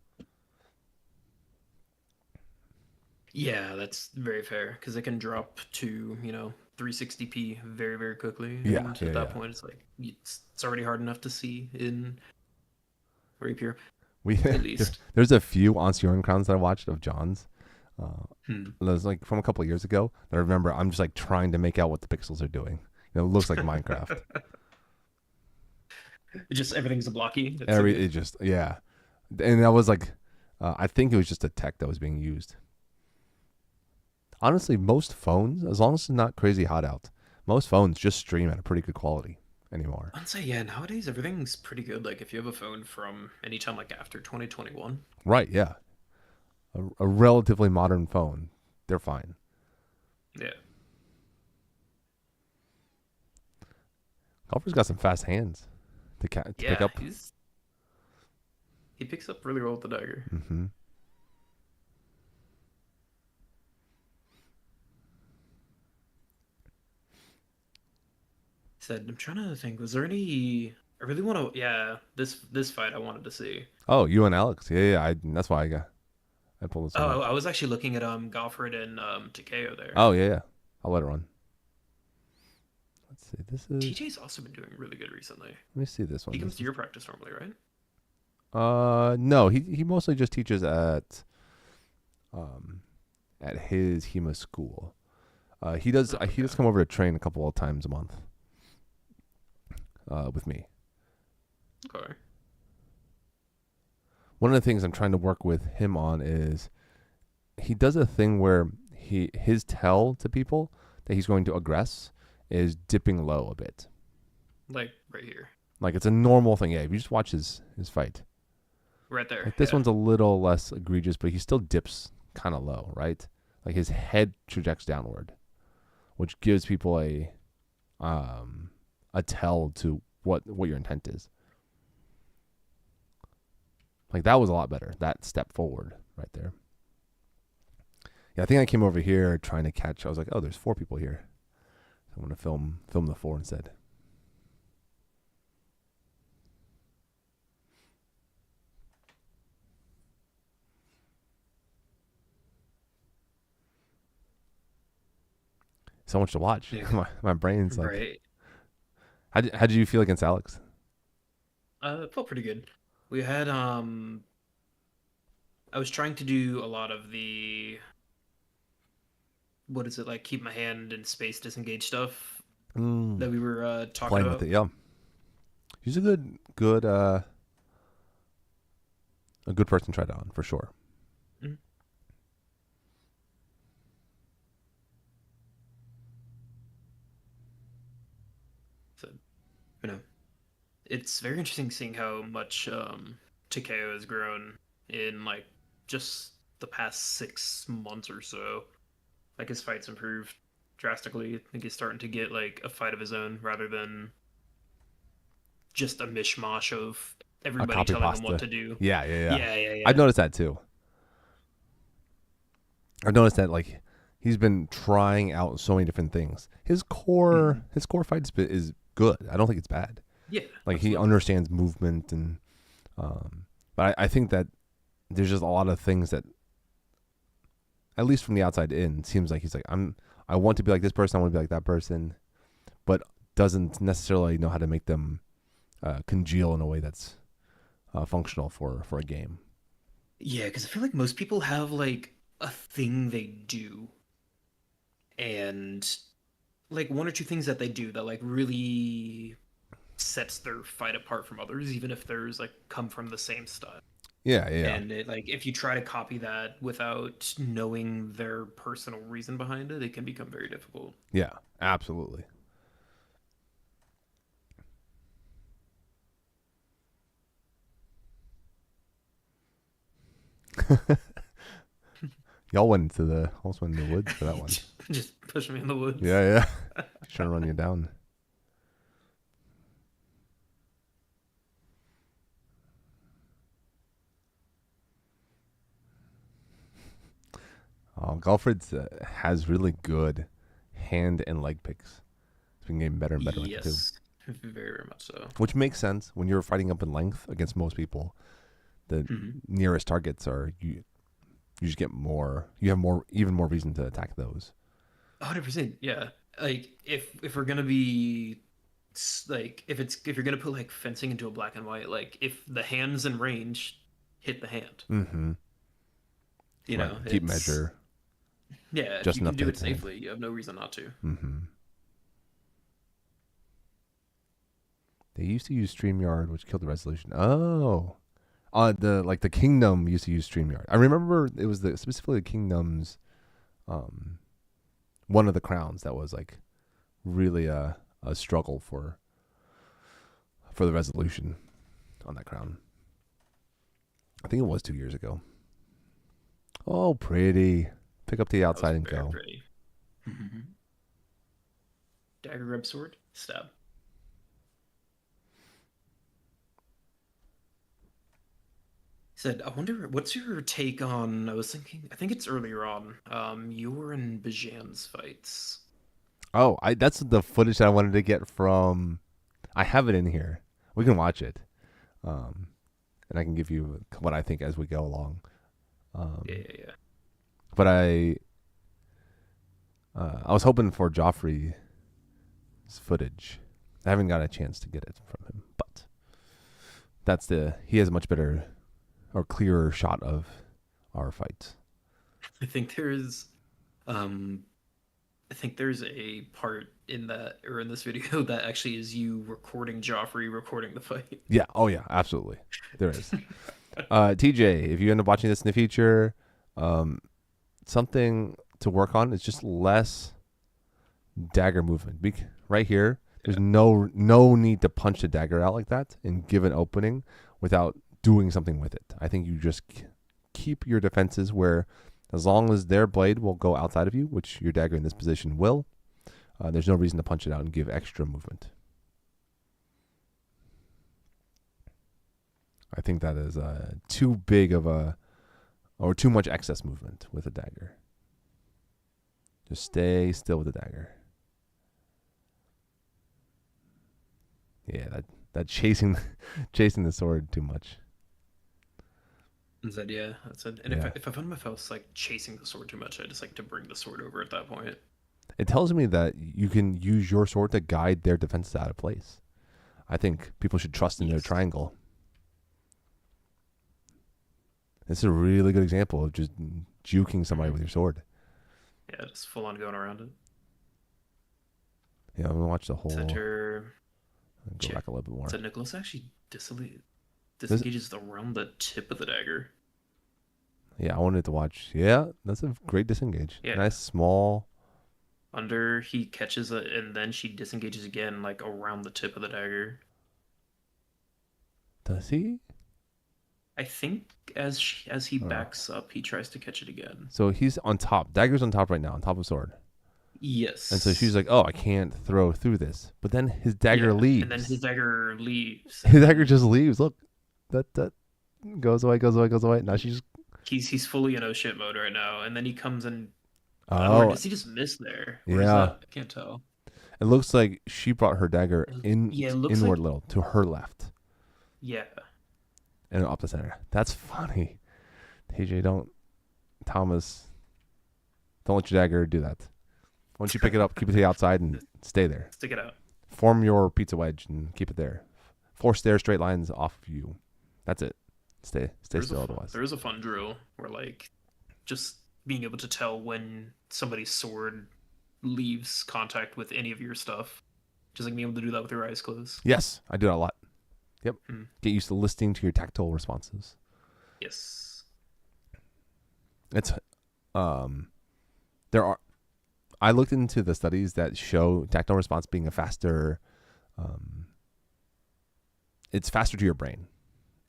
Yeah, that's very fair because it can drop to, 360p very, very quickly. Yeah, And yeah, at that yeah. point, it's like, it's already hard enough to see in Rapier, We at least. there's a few Onsiorn crowns that I watched of John's. Uh, Hmm. it was like from a couple of years ago. And I remember I'm just like trying to make out what the pixels are doing. It looks like Minecraft. Just everything's a blocky. It's Every okay. it just yeah, and that was like, I think it was just a tech that was being used. Honestly, most phones, as long as it's not crazy hot out, most phones just stream at a pretty good quality anymore. I'd say, yeah, nowadays everything's pretty good. Like, if you have a phone from anytime, like after 2021, Right? Yeah, a relatively modern phone, they're fine. yeah. Helper's got some fast hands to pick Yeah, up. he picks up really well with the dagger. Mm-hmm. Said, I'm trying to think, was there any I really want to yeah, this fight I wanted to see. Oh, you and Alex. Yeah, yeah. That's why I pulled this one Oh, up. I was actually looking at Goffred and Takeo there. Oh yeah, yeah. I'll let it run. Let's see. This is. TJ's also been doing really good recently. Let me see this He one. comes This to is. your practice normally, right? No. He mostly just teaches um at his HEMA school. Oh, He okay. does come over to train a couple of times a month. With me. Okay. One of the things I'm trying to work with him on is he does a thing where his tell to people that he's going to aggress is dipping low a bit. Like right here. Like it's a normal thing. Yeah, if you just watch his fight, Right there. like this Yeah. one's a little less egregious, but he still dips kind of low, right? Like his head trajects downward, which gives people a tell to what your intent is. Like that was a lot better. That step forward right there. Yeah, I think I came over here trying to catch. I was like, oh, there's 4 people here. So I'm gonna film the 4 instead. So much to watch. Yeah. My brain's like, Right. how did you feel against Alex? It felt pretty good. We had I was trying to do a lot of the what is it like keep my hand in space disengage stuff Mm, that we were talking playing with about. it, yeah. He's a good person to try it on for sure. Mhm. So, you know, it's very interesting seeing how much Takeo has grown in like just the past 6 months or so. Like his fights improved drastically. I think he's starting to get like a fight of his own rather than just a mishmash of A everybody copy telling him what pasta. to do. Yeah, yeah, yeah. Yeah, yeah, I've yeah. noticed that too. I've noticed that like he's been trying out so many different things. Mhm. His core fight is good. I don't think it's bad. Yeah, Like he absolutely. understands movement and but I think that there's just a lot of things that at least from the outside in seems like he's like I want to be like this person, I want to be like that person, but doesn't necessarily know how to make them congeal in a way that's functional for a game. Yeah, because I feel like most people have like a thing they do and like one or two things that they do that like really sets their fight apart from others, even if there's like come from the same style. Yeah, yeah, And it, like if you try to copy that without knowing their personal reason behind it, it can become very difficult. yeah, absolutely. Y'all went into the almost went in the woods for that one. Just push me in the woods. Yeah, yeah. He's trying to run you down. Golfred's has really good hand and leg picks. He's been getting better and better with it too. Yes, very, very much so. Which makes sense when you're fighting up in length against most people. The Mhm. nearest targets are you. You just get more. You have more, even more reason to attack those. 100%. Yeah. Like if we're gonna be like if you're gonna put like fencing into a black and white, like if the hand's in range, hit the hand. Mm-hmm. You Right. know, Keep it's measure yeah, if just you enough can to do hit it the hand. safely, you have no reason not to. Mm-hmm. They used to use StreamYard, which killed the resolution. Oh, the Kingdom used to use StreamYard. I remember it was specifically the Kingdom's um one of the crowns that was like really a struggle for the resolution on that crown. I think it was 2 years ago. Oh, pretty. Pick up the That was outside and very go. pretty. Dagger grab sword, stab. Said, I wonder what's your take on. I was thinking, I think it's earlier on. You and Bajan's fights. Oh, I that's the footage that I wanted to get from. I have it in here. We can watch it, um, and I can give you what I think as we go along. Yeah, Um, yeah, yeah. but I was hoping for Joffrey's footage. I haven't got a chance to get it from him, but he has a much better or clearer shot of our fight. I think there's, um, I think there's a part in that or in this video that actually is you recording Joffrey recording the fight. Yeah. Oh yeah. Absolutely. There is. TJ, if you end up watching this in the future, um, something to work on is just less dagger movement. Right here, there's Yeah. no need to punch the dagger out like that and give an opening without doing something with it. I think you just keep your defenses where, as long as their blade will go outside of you, which your dagger in this position will, there's no reason to punch it out and give extra movement. I think that is too big of a or too much excess movement with a dagger. Just stay still with the dagger. Yeah, that chasing chasing the sword too much. And said, yeah, that's it. And Yeah. if I found myself like chasing the sword too much, I just like to bring the sword over at that point. It tells me that you can use your sword to guide their defenses out of place. I think people should trust in their Yes. triangle. This is a really good example of just juking somebody with your sword. Yeah, just full on going around it. Yeah, I'm gonna watch the whole. Center Go check. back a little bit more. So Nicholas actually This, disengages around the tip of the dagger. yeah, I wanted to watch. Yeah, that's a great disengage. Yeah. Nice small. Under he catches it and then she disengages again like around the tip of the dagger. Does he? I think as he Oh. backs up, he tries to catch it again. So he's on top. Dagger's on top right now, on top of sword. Yes. And so she's like, "Oh, I can't throw through this." But then his dagger leaves. And then his dagger leaves. His dagger just leaves. Look, that goes away, goes away, goes away. Now she's. He's fully in oh shit mode right now, and then he comes in. Or Oh, does he just miss there? Or is yeah. that? I can't tell. It looks like she brought her dagger Yeah, it looks inward like. little to her left Yeah. and up the center. That's funny. TJ, Thomas, don't let your dagger do that. Once you pick it up, keep it to the outside and stay there. Stick it out. Form your pizza wedge and keep it there. 4 straight lines off of you. That's it. Stay still otherwise. There is a fun drill where like just being able to tell when somebody's sword leaves contact with any of your stuff. Just like being able to do that with your eyes closed. Yes, I do that a lot. Yep. Hmm. Get used to listening to your tactile responses. Yes. It's there are I looked into the studies that show tactile response being a faster it's faster to your brain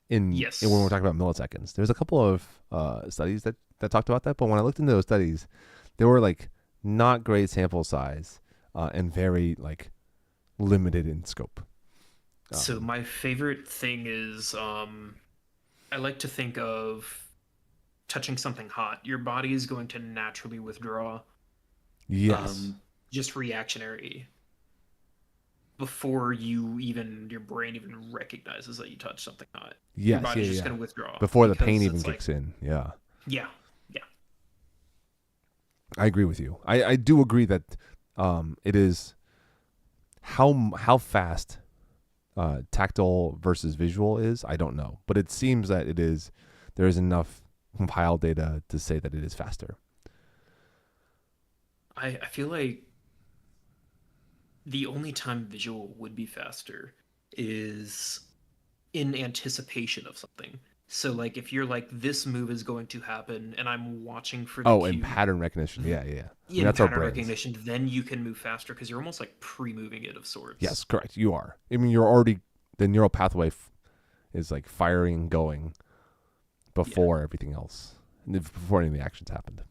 Yes. when we're talking about milliseconds. There's a couple of studies that talked about that, but when I looked into those studies, they were like not great sample size and very like limited in scope. So my favorite thing is I like to think of touching something hot. Your body is going to naturally withdraw. Yes. Just reactionary before your brain even recognizes that you touched something hot. Yes. Your body's just yeah. going to withdraw Before the because pain even it's kicks in. Yeah. yeah, yeah. I agree with you. I do agree that it is how fast tactile versus visual is. I don't know, but it seems that it is. There is enough compiled data to say that it is faster. I feel like the only time visual would be faster is in anticipation of something. So like if you're like this move is going to happen and I'm watching for the Oh, cue. and pattern recognition. Yeah, yeah. I mean, In that's our pattern brains. recognition, then you can move faster because you're almost like pre-moving it of sorts. Yes, correct. You are. I mean, you're already the neural pathway is like firing and going before everything else, before any of the actions happened.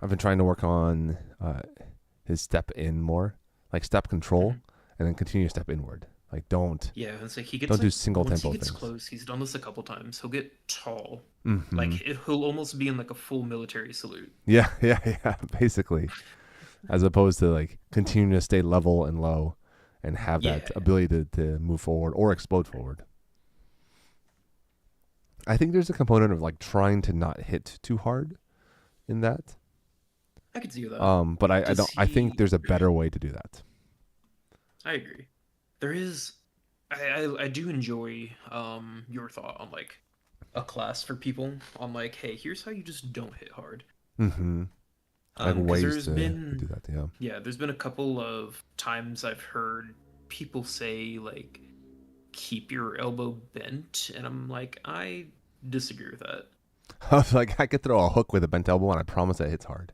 I've been trying to work on his step in more, like step control, Mhm. and then continue to step inward. Like don't Yeah, it's like he gets don't do like single once he tempo gets things. close, he's done this a couple times. He'll get tall, Mm-hmm. he'll almost be in like a full military salute. Yeah, yeah, yeah. Basically, as opposed to like continuing to stay level and low, and have that Yeah, ability to move forward or explode forward. I think there's a component of like trying to not hit too hard in that. I could see that. But I Does don't. I think he? there's a better way to do that. I agree. There is. I do enjoy your thought on like a class for people on like, hey, here's how you just don't hit hard. Mm-hmm. Like Because ways there's to been do that. Yeah. yeah, there's been a couple of times I've heard people say like keep your elbow bent, and I'm like, I disagree with that. I was like, I could throw a hook with a bent elbow, and I promise that hits hard.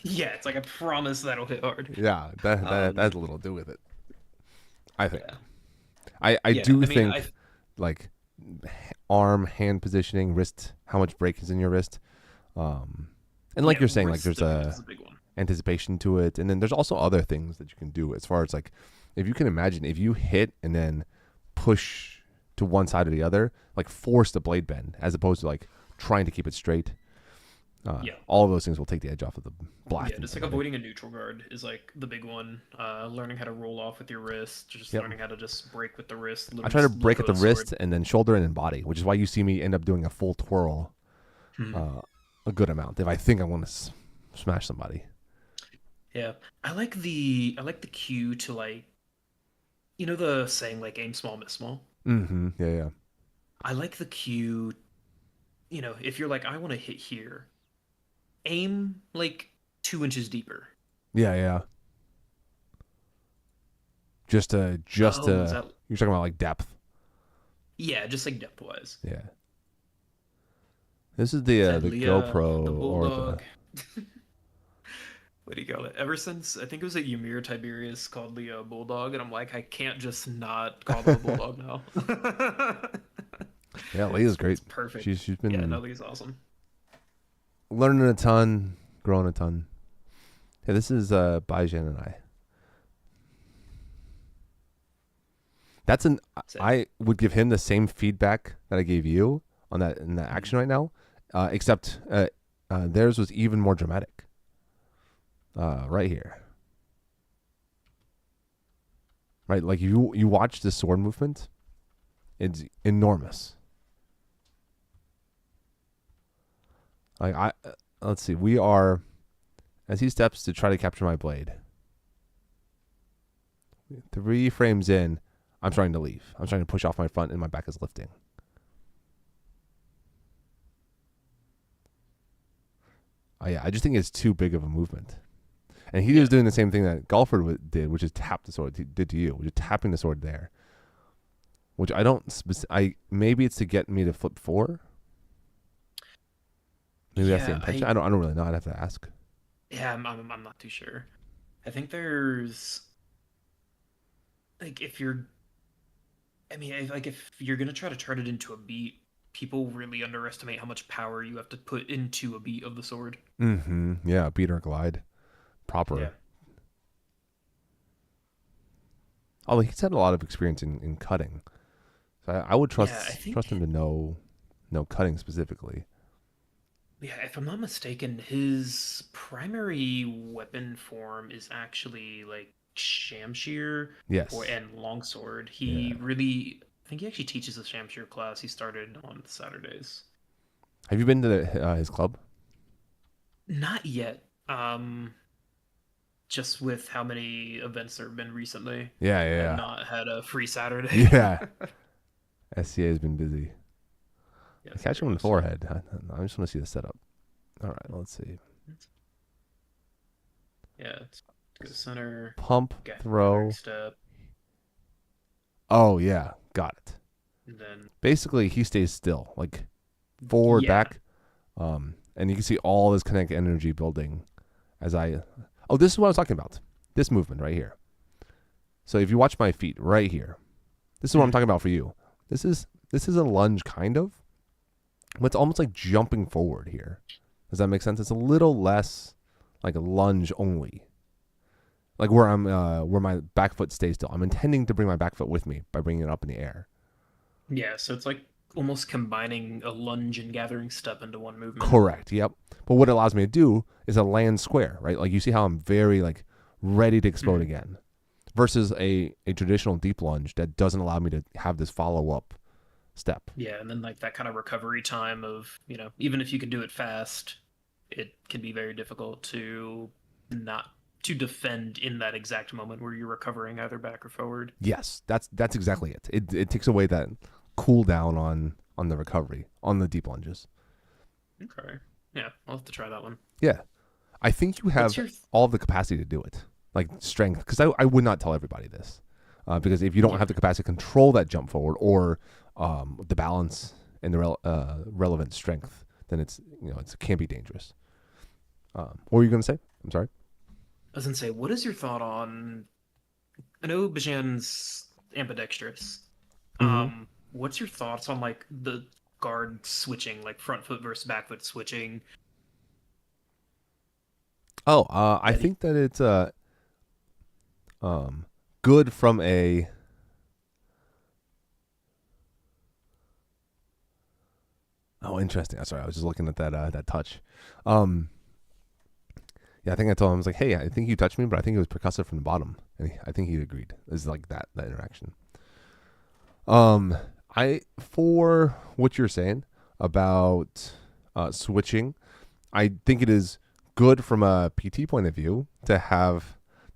Yeah, it's like I promise that'll hit hard. Yeah, that Um, has a little to do with it. I think. yeah, I yeah. do I mean, I think like arm, hand positioning, wrist, how much break is in your wrist. Um, and like yeah, you're saying, like wrist there's defense a is a big one. anticipation to it, and then there's also other things that you can do as far as like if you can imagine if you hit and then push to one side or the other, like force the blade bend as opposed to like trying to keep it straight. Yeah, All of those things will take the edge off of the blast. yeah. Just like avoiding a neutral guard is like the big one. Learning how to roll off with your wrist, just Yep. learning how to just break with the wrist. I try to Let break go at the of the sword. wrist and then shoulder and then body, which is why you see me end up doing a full twirl Hmm. uh, a good amount if I think I want to smash somebody. Yeah, I like the cue to like the saying like aim small, miss small. Mm-hmm. Yeah, yeah. I like the cue. If you're like I want to hit here, aim like 2 inches deeper. Yeah, yeah. Just Oh, is that? you're talking about like depth. Yeah, just like depth wise. Yeah. This is Is that the Leah the GoPro or the bulldog? What do you call it? Ever since I think it was at Ymir Tiberius called Leah a bulldog, and I'm like, I can't just not call them a bulldog now. yeah, Leia's great. It's perfect. She's Yeah, been no, Leah's awesome. learning a ton, growing a ton. Yeah, this is Baijian and I. That's an Same. I would give him the same feedback that I gave you on that in that Mhm. action right now, except theirs was even more dramatic. Right here, right? Like you watch the sword movement, it's enormous. Like let's see, we are as he steps to try to capture my blade. 3 frames in, I'm starting to leave. I'm starting to push off my front, and my back is lifting. Yeah, I just think it's too big of a movement. And he was Yeah. doing the same thing that Golford did, which is tap the sword. He did to you, which is tapping the sword there. Which I don't. I maybe it's to get me to flip four. Maybe that's the Yeah, intention. I don't really know. I'd have to ask. I'm not too sure. I think there's like if you're gonna try to turn it into a beat, people really underestimate how much power you have to put into a beat of the sword. Mm-hmm. Yeah, beat or glide, Yeah. proper. Although he's had a lot of experience in cutting, so I would Yeah, I trust him think to know cutting specifically. yeah, if I'm not mistaken, his primary weapon form is actually like Shamshir or Yes. and longsword. Yeah. I think he actually teaches a Shamshir class. He started on Saturdays. Have you been to his club? Not yet. Just with how many events there have been recently, Yeah, I've yeah, not had a free Saturday. yeah. SCA has been busy. Yes, Catch very him on the much so. forehead. I just want to see the setup. All right, let's see. Yeah, it's go center, Pump, gathering throw. step, Oh yeah, got it. and then Basically, he stays still, like forward, yeah, back, and you can see all this kinetic energy building as I. Oh, this is what I was talking about. This movement right here. So if you watch my feet right here, this is what I'm Mhm. talking about for you. This is a lunge kind of, but it's almost like jumping forward here. Does that make sense? It's a little less like a lunge only, like where my back foot stays still. I'm intending to bring my back foot with me by bringing it up in the air. Yeah, so it's like almost combining a lunge and gathering step into one movement. Correct. Yep. But what it allows me to do is a land square, right? Like you see how I'm very like ready to explode Mhm. again, versus a traditional deep lunge that doesn't allow me to have this follow up step. Yeah, and then like that kind of recovery time of, even if you can do it fast, it can be very difficult to not to defend in that exact moment where you're recovering either back or forward. Yes, that's exactly it. It takes away that cool down on the recovery on the deep lunges. Okay. Yeah, I'll have to try that one. Yeah, I think you What's have your all the capacity to do it, like strength. Because I would not tell everybody this, because if you don't yeah. have the capacity to control that jump forward or the balance and the relevant strength, then it can be dangerous. What were you going to say? I'm sorry. I was gonna say, what is your thought on I know Bajan's ambidextrous. Mm-hmm. What's your thoughts on like the guard switching, like front foot versus back foot switching? Oh, I That think that it's um, good from a. Oh, interesting. Sorry, I was just looking at that touch. Um, yeah, I think I told him, I was like, "Hey, I think you touched me, but I think it was percussive from the bottom," and I think he agreed. It's like that interaction. Um, I for what you're saying about switching, I think it is good from a PT point of view to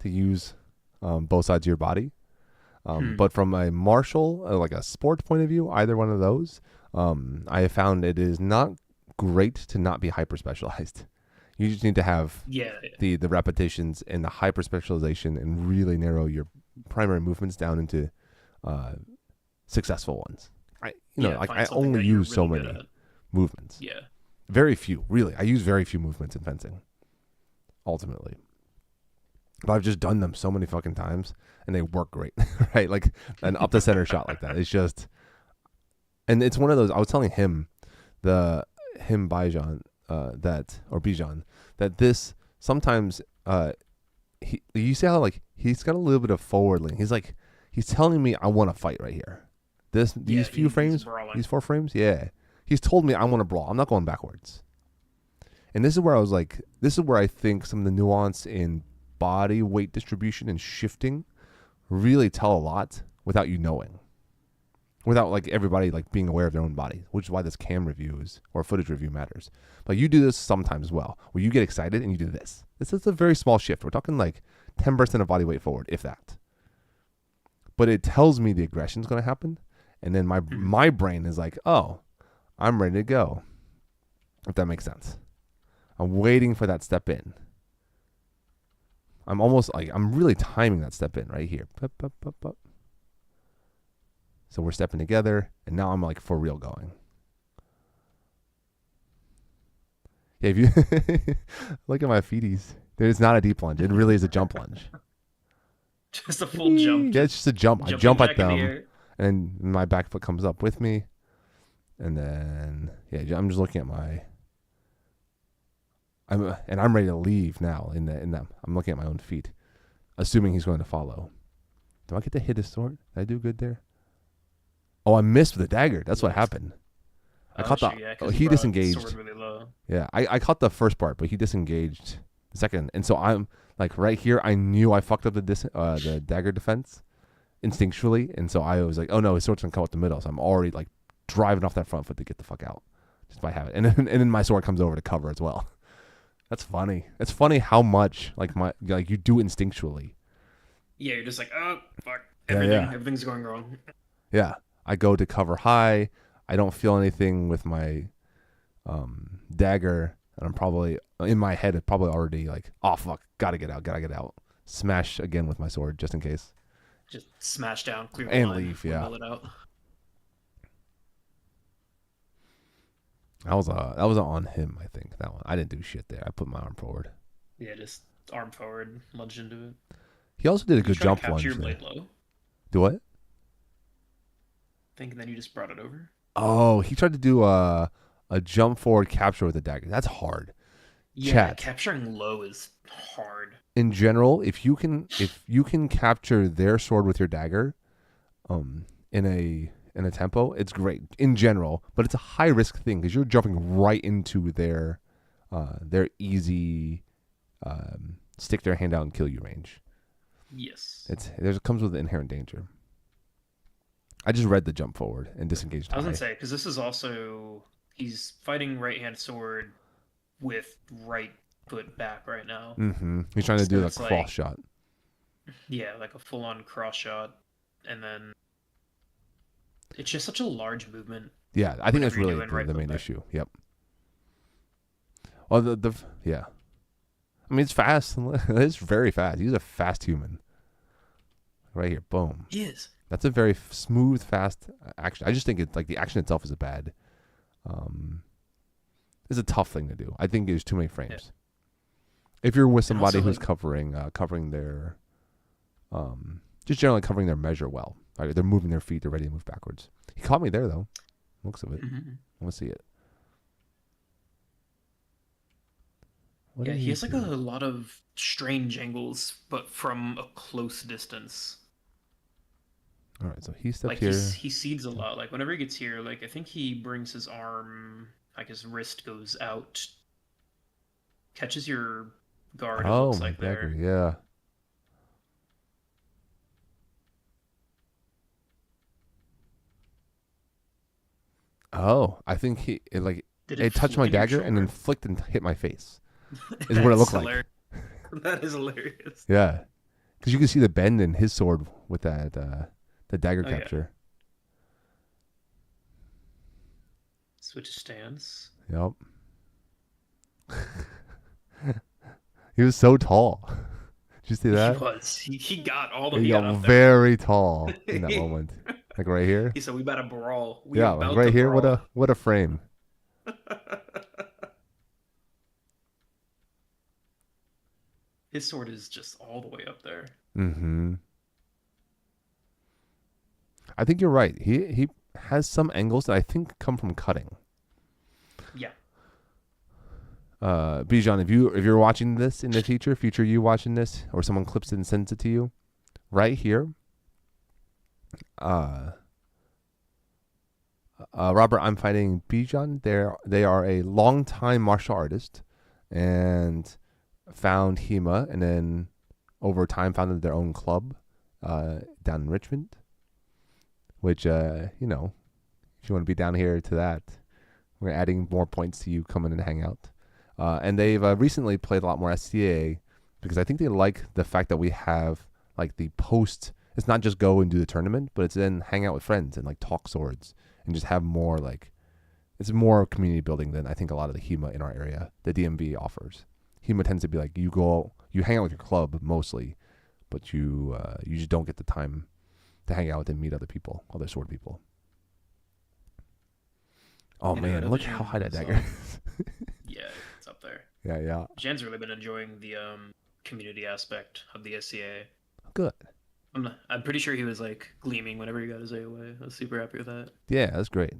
use both sides of your body. hmm, But from a martial, like a sport point of view, either one of those, I have found it is not great to not be hyper specialized. You just need to have yeah, the repetitions and the hyper specialization and really narrow your primary movements down into uh, successful ones. yeah. Like Find I something only that you're use so really good many at. movements. Yeah, Very few, really. I use very few movements in fencing, ultimately. But I've just done them so many fucking times and they work great, right? Like an up the center shot like that. It's just, and it's one of those. I was telling the him Bijan, or Bijan, that this sometimes, you see how like he's got a little bit of forward lean. He's telling me I want to fight right here. These yeah. few He's frames, these brawling. 4 frames, yeah. He's told me I want to brawl. I'm not going backwards. And this is where I was like, this is where I think some of the nuance in body weight distribution and shifting really tell a lot without you knowing, without like everybody like being aware of their own body, which is why this cam reviews or footage review matters. But you do this sometimes as well, where you get excited and you do this. This is a very small shift. We're talking like 10% of body weight forward, if that. But it tells me the aggression is going to happen, and then my Mhm. my brain is like, oh, I'm ready to go. If that makes sense, I'm waiting for that step in. I'm almost like I'm really timing that step in right here. Pup, pup, pup, pup. So we're stepping together, and now I'm like for real going. Yeah, if you look at my feeties, it's not a deep lunge. It really is a jump lunge. Just a full jump, Yeah, just it's just a jump. I jumping jump at jack in the them, air. and my back foot comes up with me, and then yeah, I'm just looking at my. I'm ready to leave now. In them, I'm looking at my own feet, assuming he's going to follow. Do I get to hit his sword? Did I do good there? Oh, I missed with the dagger. That's what Nice. happened. I Oh caught the. shoot, yeah, Oh, because you he brought sword disengaged. really low. Yeah, I caught the first part, but he disengaged the second, and so I'm like right here. I knew I fucked up the dagger defense instinctually, and so I was like, oh no, his sword's gonna come out the middle, so I'm already like driving off that front foot to get the fuck out, just by habit, and then my sword comes over to cover as well. That's funny. It's funny how much like you do instinctually. Yeah, you're just like, oh fuck, Yeah, yeah, everything's going wrong. yeah. I go to cover high. I don't feel anything with my dagger, and I'm probably in my head. It's probably already like, oh fuck, gotta get out, gotta get out. Smash again with my sword just in case, Just smash down, clear the and line, leave. Yeah, windmill it out. that was on him. I think that one. I didn't do shit there. I put my arm forward. Yeah, just arm forward, lunge into it. He also did a Did you good try to jump capture lunge your there. blade low? Do what? Think, and then you just brought it over. Oh, he tried to do a jump forward capture with a dagger. That's hard. Yeah, Chat. capturing low is hard. In general, if you can capture their sword with your dagger, um, in a tempo, it's great in general. But it's a high risk thing because you're jumping right into their easy stick their hand out and kill you range. Yes. It comes with inherent danger. I just read the jump forward and disengaged I was gonna high. say, because this is also he's fighting right hand sword with right foot back right now. He's trying to do So the it's cross like, shot. yeah, like a full on cross shot. And then it's just such a large movement Yeah, I think whenever that's you're really doing the, right the foot main back. issue. Yep. Well, the yeah. I mean, it's fast. It's very fast. He's a fast human. Right here, boom. He is. That's a very smooth, fast action. I just think it's like the action itself is a bad. Um, it's a tough thing to do. I think there's too many Yeah. frames. If you're with And somebody also who's like covering their, just generally covering their measure well. Right? They're moving their feet. They're ready to move backwards. He caught me there though. Looks of it. mhm. I want to see it. What Yeah, did he he has like a do? lot of strange angles, but from a close distance. All right, so he stepped Like here. he seeds a lot. Like whenever he gets here, like I think he brings his arm, like his wrist goes out, catches your guard, it Oh, looks my like dagger. there. Yeah. Oh, I think Did it it touched my flick your dagger and then shoulder? flicked and hit my face. Is what it That's looked like. hilarious. That is hilarious. Yeah, because you can see the bend in his sword with that the dagger Oh yeah. capture. Switch stance. Yep. He was so tall. Did you see He that? was. He got all the He he got got up there. very tall in that moment. Like right here. He said, "We about to brawl. We Yeah, like about to right here. What brawl." a frame. His sword is just all the way up there. Mm-hmm. I think you're right. He has some angles that I think come from cutting. Yeah. Bijan, if you're watching this in the future you watching this, or someone clips it and sends it to you, right here, uh, Robert, I'm fighting Bijan. They are a longtime martial artist, and found HEMA, and then over time founded their own club, down in Richmond. Which if you want to be down here to that, we're adding more points to you coming and hang out. And they've recently played a lot more SCA because I think they like the fact that we have like the post. It's not just go and do the tournament, but it's then hang out with friends and like talk swords and just have more like it's more community building than I think a lot of the HEMA in our area, the DMV offers. HEMA tends to be like you hang out with your club mostly, but you just don't get the time to hang out and meet other people, other sword people. Oh I man, know the look how high that Jan's dagger is. yeah, it's up there. Yeah, yeah. Jan's really been enjoying the community aspect of the SCA. Good. I'm pretty sure he was like gleaming whenever he got his AOA. I was super happy with that. Yeah, that's great.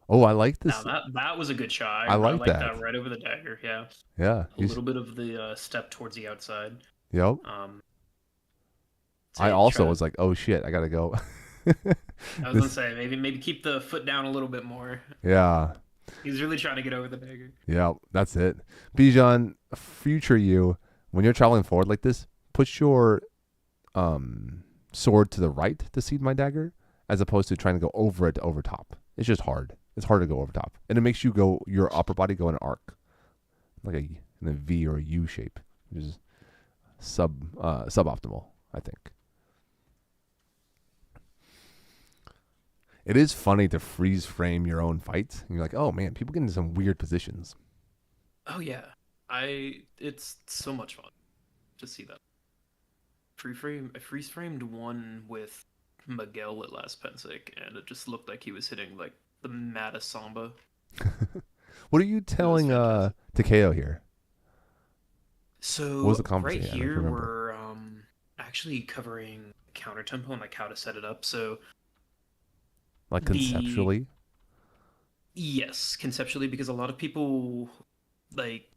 Oh, I like Now this. that was a good shot. I I like like that. that right over the dagger. Yeah, Yeah. a little bit of the step towards the outside. Yep. Um, I to try also to. was like, oh shit, I gotta go. I was gonna This. say maybe keep the foot down a little bit more. Yeah. He's really trying to get over the dagger. Yeah. That's it. Bijan, future you, when you're traveling forward like this, push your sword to the right to seed my dagger, as opposed to trying to go over it over top. It's just hard. It's hard to go over top, and it makes you go your upper body go in an arc, like in a V or a U shape, which is suboptimal, I think. It is funny to freeze frame your own fights. And you're like, oh man, people get into some weird positions. Oh yeah, it's so much fun to see that. I freeze framed one with Miguel at last Pensick, and it just looked like he was hitting like the maddest samba. What are you It was telling fantastic. Takeo here? What was the So right conversation? I don't here remember. we're actually covering counter tempo and like how to set it up. So Like the conceptually. yes, conceptually, because a lot of people like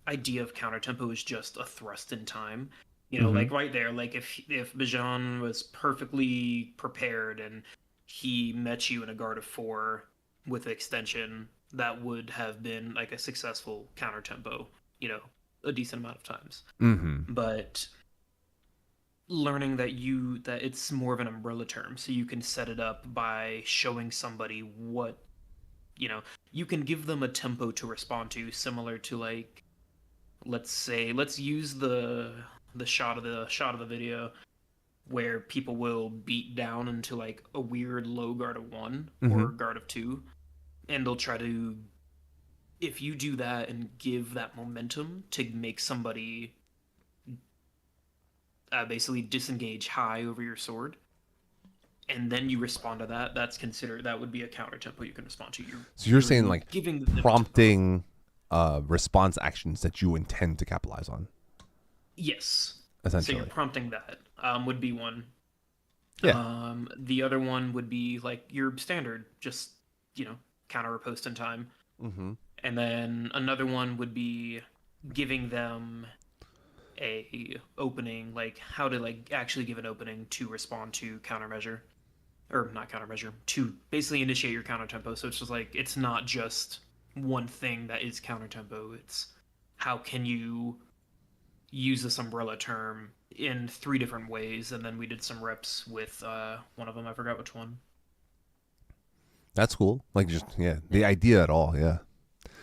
idea of counter tempo is just a thrust in time. Mm-hmm. Like right there, like if Bijan was perfectly prepared and he met you in a guard of four with extension, that would have been like a successful counter tempo, a decent amount of times. Mm-hmm. But learning that it's more of an umbrella term, so you can set it up by showing somebody what you know you can give them a tempo to respond to, similar to like, let's use the shot of the video where people will beat down into like a weird low guard of one Mm-hmm. or guard of two, and they'll try to, if you do that and give that momentum to make somebody basically disengage high over your sword, and then you respond to that, that would be a counter tempo you can respond to. you're So you're you're saying like giving them a tempo. prompting response actions that you intend to capitalize on, Yes. So you're essentially. prompting that, would be one. Yeah. The other one would be like your standard, just, counter riposte in time. Mm-hmm. And then another one would be giving them a opening, like how to like actually give an opening to respond to countermeasure, or not countermeasure, to basically initiate your counter tempo. So it's just like, it's not just one thing that is counter tempo. It's how can you use this umbrella term in three different ways. And then we did some reps with one of them. I forgot which one. That's cool. Like just yeah, Yeah. the idea at all. Yeah.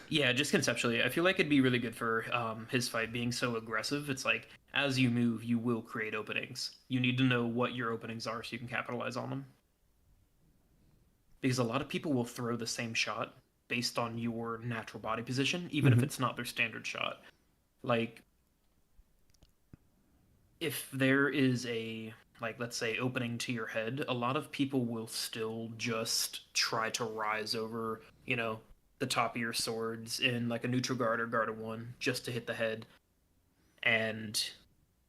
Yeah, just conceptually, I feel like it'd be really good for his fight being so aggressive. It's like, as you move, you will create openings. You need to know what your openings are so you can capitalize on them. Because a lot of people will throw the same shot based on your natural body position, even if Mm-hmm. it's not their standard shot. Like, if there is a, like, let's say, opening to your head, a lot of people will still just try to rise over, the top of your swords in like a neutral guard or guard of one just to hit the head. And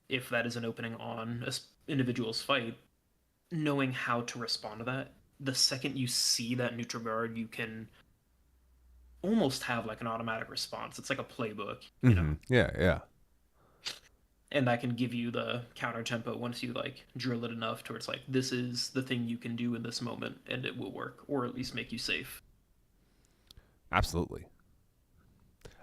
if that is an opening on an individual's fight, knowing how to respond to that, the second you see that neutral guard, you can almost have like an automatic response. It's like a playbook. Mm-hmm. Yeah. Yeah. And that can give you the counter tempo once you like drill it enough to where it's like, this is the thing you can do in this moment and it will work, or at least make you safe. Absolutely.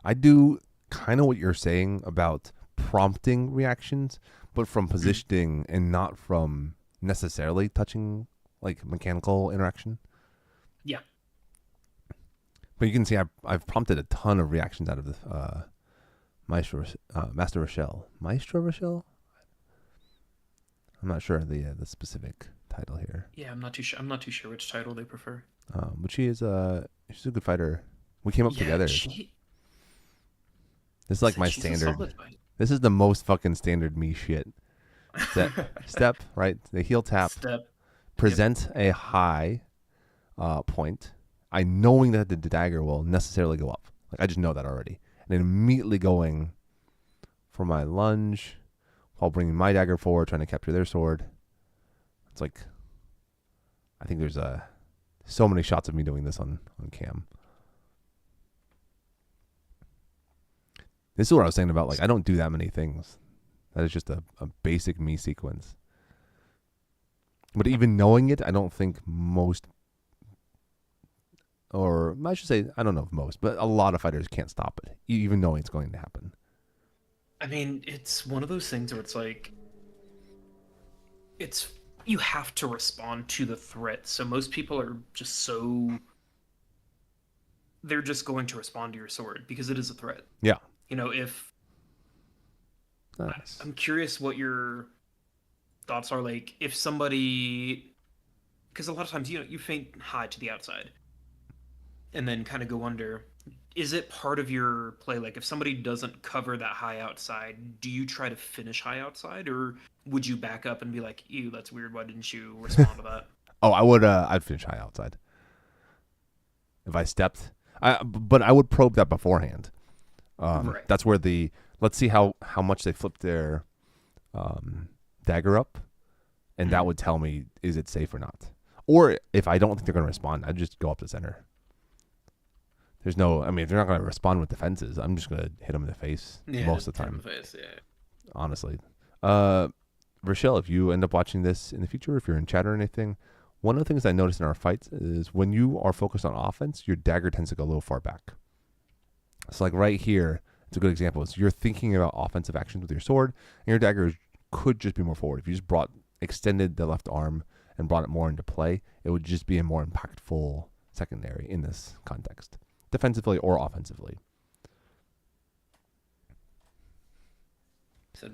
I do kind of what you're saying about prompting reactions, but from Mm. positioning and not from necessarily touching like mechanical interaction. Yeah. But you can see I've prompted a ton of reactions out of the Master Rochelle. Maestro Rochelle? I'm not sure the specific title here. Yeah, I'm not too sure which title they prefer. But she's a good fighter. We came up Yeah, together. This is like my she's a standard. solid fight. This is the most fucking standard me shit. Step, right? The heel tap, Step. Yep. present a high point. I knowing that the dagger will necessarily go up. Like I just know that already. And then immediately going for my lunge while bringing my dagger forward, trying to capture their sword. It's like I think there's so many shots of me doing this on cam. This is what I was saying about like I don't do that many things. That is just a basic me sequence. But even knowing it, I don't think most, or I should say, I don't know if most, but a lot of fighters can't stop it, even knowing it's going to happen. I mean, it's one of those things where it's like, it's you have to respond to the threat. So most people are just so, they're just going to respond to your sword because it is a threat. Yeah. If Nice. I'm curious what your thoughts are, like if somebody, because a lot of times you feint high to the outside and then kind of go under. Is it part of your play? Like if somebody doesn't cover that high outside, do you try to finish high outside, or would you back up and be like, "Ew, that's weird. Why didn't you respond to that?" Oh, I would. I'd finish high outside if I stepped. But I would probe that beforehand. Right. That's where let's see how much they flip their dagger up, and that Mhm. would tell me is it safe or not. Or if I don't think they're going to respond, I'd just go up to center There's no. I mean, if they're not going to respond with defenses, I'm just going to hit them in the face Yeah, most just of the hit him in time. the face. Yeah. Honestly. Uh, Rochelle, if you end up watching this in the future, if you're in chat or anything, one of the things I noticed in our fights is when you are focused on offense, your dagger tends to go a little far back. So, like right here, it's a good example. Is you're thinking about offensive actions with your sword, and your dagger could just be more forward. If you just extended the left arm and brought it more into play, it would just be a more impactful secondary in this context, defensively or offensively. So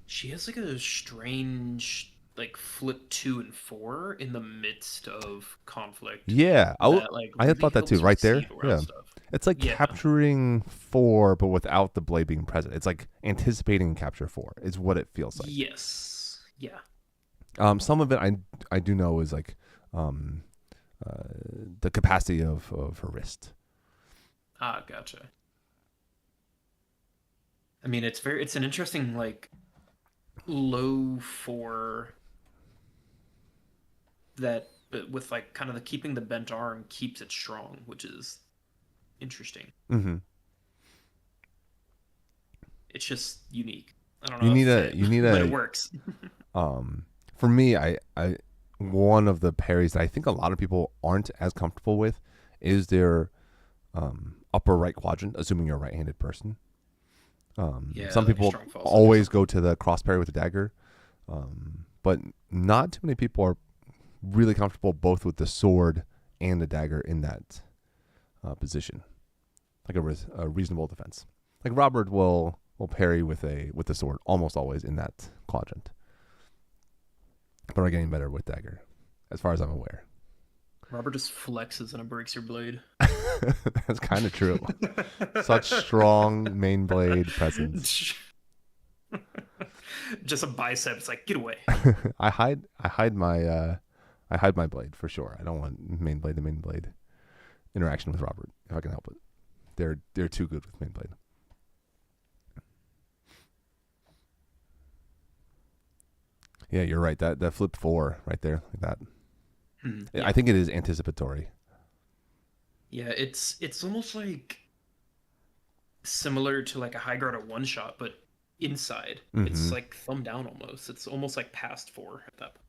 she has like a strange like flip 2 and 4 in the midst of conflict Yeah, that like I had really thought that too. helps her Right there, see around yeah. stuff. It's like Yeah. capturing four, but without the blade being present. It's like anticipating capture four. Is what it feels like. Yes. Yeah. Some of it I do know is like um, uh, the capacity of her wrist. Ah, gotcha. I mean, it's an interesting like low four that but with like kind of the keeping the bent arm keeps it strong, which is interesting. Mm-hmm. It's just unique. I don't You know how to need say a it, you need but it a works. for me I one of the parries that I think a lot of people aren't as comfortable with is their upper right quadrant, assuming you're a right-handed person. Yeah, Some like a people strong false or always something. go to the cross parry with the dagger, but not too many people are really comfortable both with the sword and the dagger in that position, like a reasonable defense. Like Robert will parry with the sword almost always in that quadrant, but are getting better with dagger, as far as I'm aware. Robert just flexes and it breaks your blade. That's kind of true. Such strong main blade presence. Just a bicep. It's like, get away. I hide my blade for sure. I don't want main blade to main blade interaction with Robert if I can help it. They're too good with main blade. Yeah, you're right. That flip four right there, like that. I Yeah. think it is anticipatory. Yeah, it's almost like similar to like a high guard at one shot, but inside. It's Mm-hmm. like thumb down almost. It's almost like past four at that point.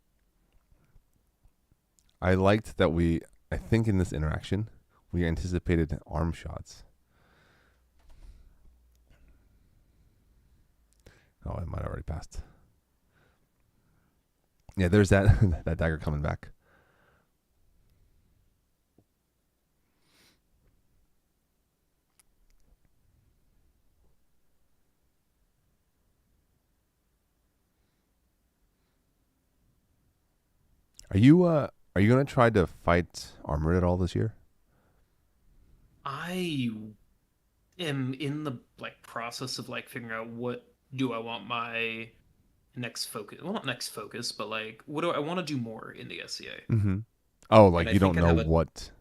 I liked that I think in this interaction, we anticipated arm shots. Oh, I might have already passed. Yeah, there's that that dagger coming back. Are you gonna try to fight armor at all this year? I am in the like process of like figuring out what do I want my next focus. Well, not next focus, but like what do I want to do more in the SCA? Mm-hmm. Oh, And like I you think don't I'd know have a what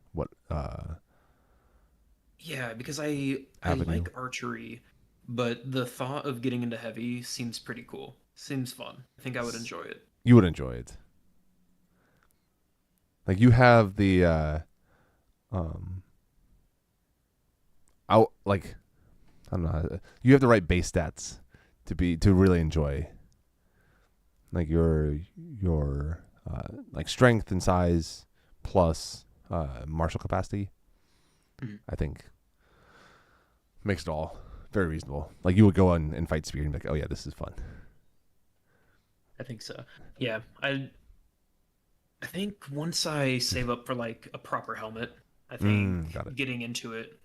yeah, because I avenue. like archery, but the thought of getting into heavy seems pretty cool. Seems fun. I think I would enjoy it. You would enjoy it. Like you have the um out like I don't know. You have the right base stats to really enjoy like your like strength and size plus martial capacity. Mhm. I think makes it all very reasonable. Like you would go on and fight spear and be like, oh yeah, this is fun. I think so. Yeah, I think once I save up for like a proper helmet, I think Got it. getting into it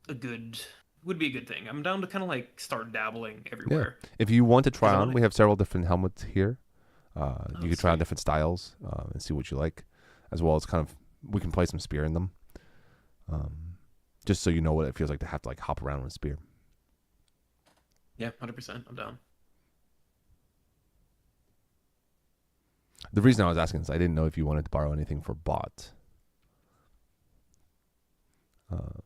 a good would be a good thing. I'm down to kind of like start dabbling Yeah. everywhere If you want to because try I on, want we to. have several different helmets here. You Oh, could try on sweet. different styles and see what you like, as well as kind of we can play some spear in them, um, just so you know what it feels like to have to like hop around with a spear. Yeah, 100%. I'm down. The reason I was asking is I didn't know if you wanted to borrow anything for bot, um,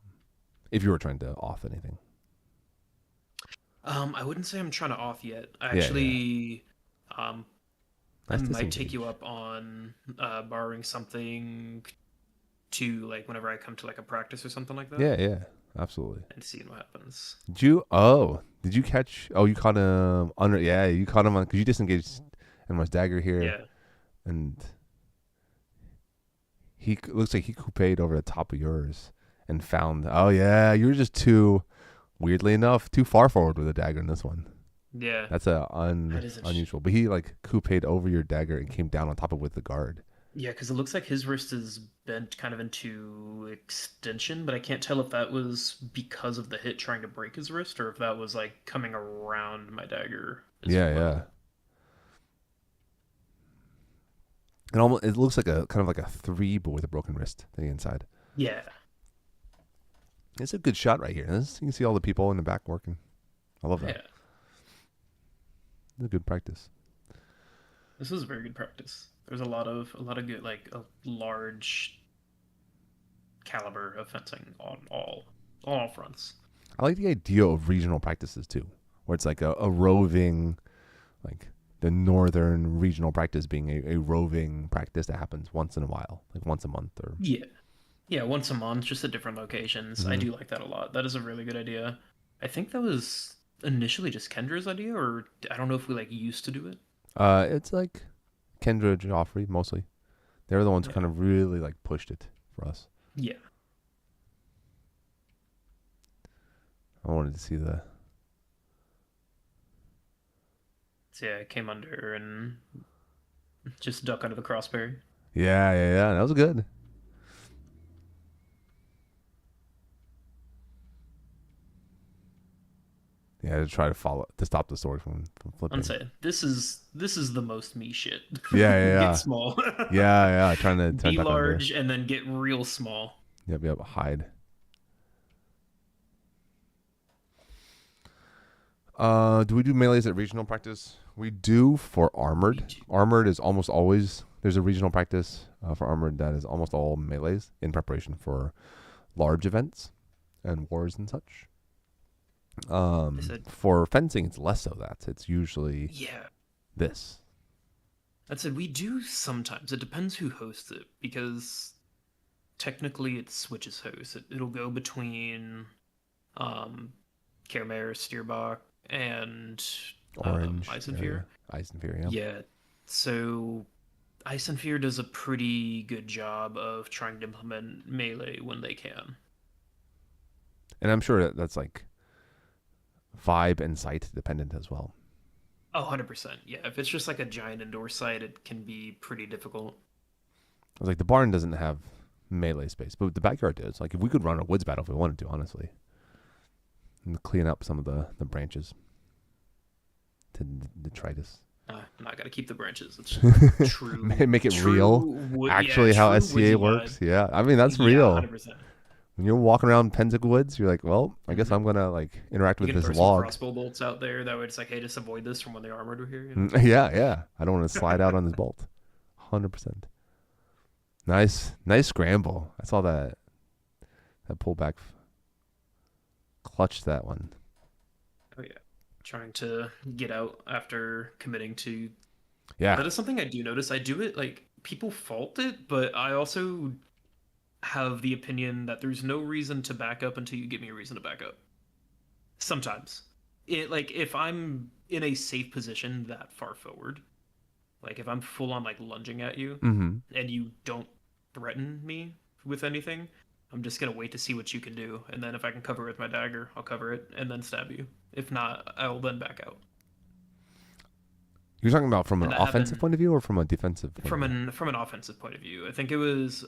if you were trying to off anything. I wouldn't say I'm trying to off yet. I Yeah, yeah. actually, I Nice might take you disengage. up on borrowing something. to like whenever I come to like a practice or something like that Yeah, yeah, absolutely. and seeing what happens. Did you? Oh, did you catch? Oh, you caught him under. Yeah, you caught him on because you disengaged and was dagger here, Yeah. and he looks like he couped over the top of yours and found. Oh yeah, you were just too weirdly enough too far forward with a dagger in this one. Yeah. That's a That is interesting. unusual. But he like couped over your dagger and came down on top of with the guard. Yeah, because it looks like his wrist is bent kind of into extension, but I can't tell if that was because of the hit trying to break his wrist or if that was like coming around my dagger as Yeah, yeah. well. It looks like a kind of like a three, but with a broken wrist to the inside. Yeah. It's a good shot right here. You can see all the people in the back working. I love that. Yeah. It's a good practice. This was a very good practice. There's a lot of good like a large caliber of fencing on all fronts. I like the idea of regional practices too, where it's like a roving, like the northern regional practice being a roving practice that happens once in a while, like once a month or. Yeah. Yeah, once a month, just at different locations. I Hmm. do like that a lot. That is a really good idea. I think that was initially just Kendra's idea, or I don't know if we like used to do it. It's like Kendra, Joffrey mostly. They're the ones who Yeah. kind of really like pushed it for us. Yeah. I wanted to see the. So yeah, I came under and just duck under the crossbeam. Yeah, yeah, yeah. That was good. Yeah, to try to stop the sword from I'm flipping. saying this is the most me shit. Yeah, yeah, Get yeah, small. yeah, yeah. Trying Be to duck under. large and then get real small. Yep, yep. Hide. Do we do melees at regional practice? We do for We armored. do. Armored is almost always there's a regional practice for armored that is almost all melees in preparation for large events and wars and such. I said, For fencing, it's less so that it's usually yeah. this. I said we do sometimes. It depends who hosts it because technically it switches hosts. It'll go between um Kermere, Stierbach, and Orange, yeah, Eisenfear. yeah. Eisenfear, yeah. Yeah. So Eisenfear does a pretty good job of trying to implement melee when they can. And I'm sure that's like vibe and site dependent as well. Oh, 100%. Yeah, if it's just like a giant indoor site, it can be pretty difficult. I was like, the barn doesn't have melee space, but the backyard does. Like, if we could run a woods battle if we wanted to, honestly, and clean up some of the branches to detritus. I gotta keep the branches. It's just true, Make it real. true wood. Yeah, Actually, how true SCA woodsy vibe. works. Yeah, I mean that's Yeah, real. 100%. When you're walking around Penzic Woods, you're like, well, I guess Hmm. I'm gonna like interact You with can this throw some log. crossbow bolts out there. That way, it's like, hey, just avoid this from when the armored were here. Yeah, yeah. I don't want to slide out on this bolt. 100%. Nice, nice scramble. I saw that pullback clutch that one. Oh yeah, trying to get out after committing to. Yeah. That is something I do notice. I do it like people fault it, but I also have the opinion that there's no reason to back up until you give me a reason to back up. Sometimes. It like if I'm in a safe position that far forward, like if I'm full on like lunging at you Mm-hmm. and you don't threaten me with anything, I'm just gonna wait to see what you can do, and then if I can cover it with my dagger, I'll cover it and then stab you. If not, I'll then back out. You're talking about from an And that offensive happened point of view or from a defensive point of from view? an offensive point of view. I think it was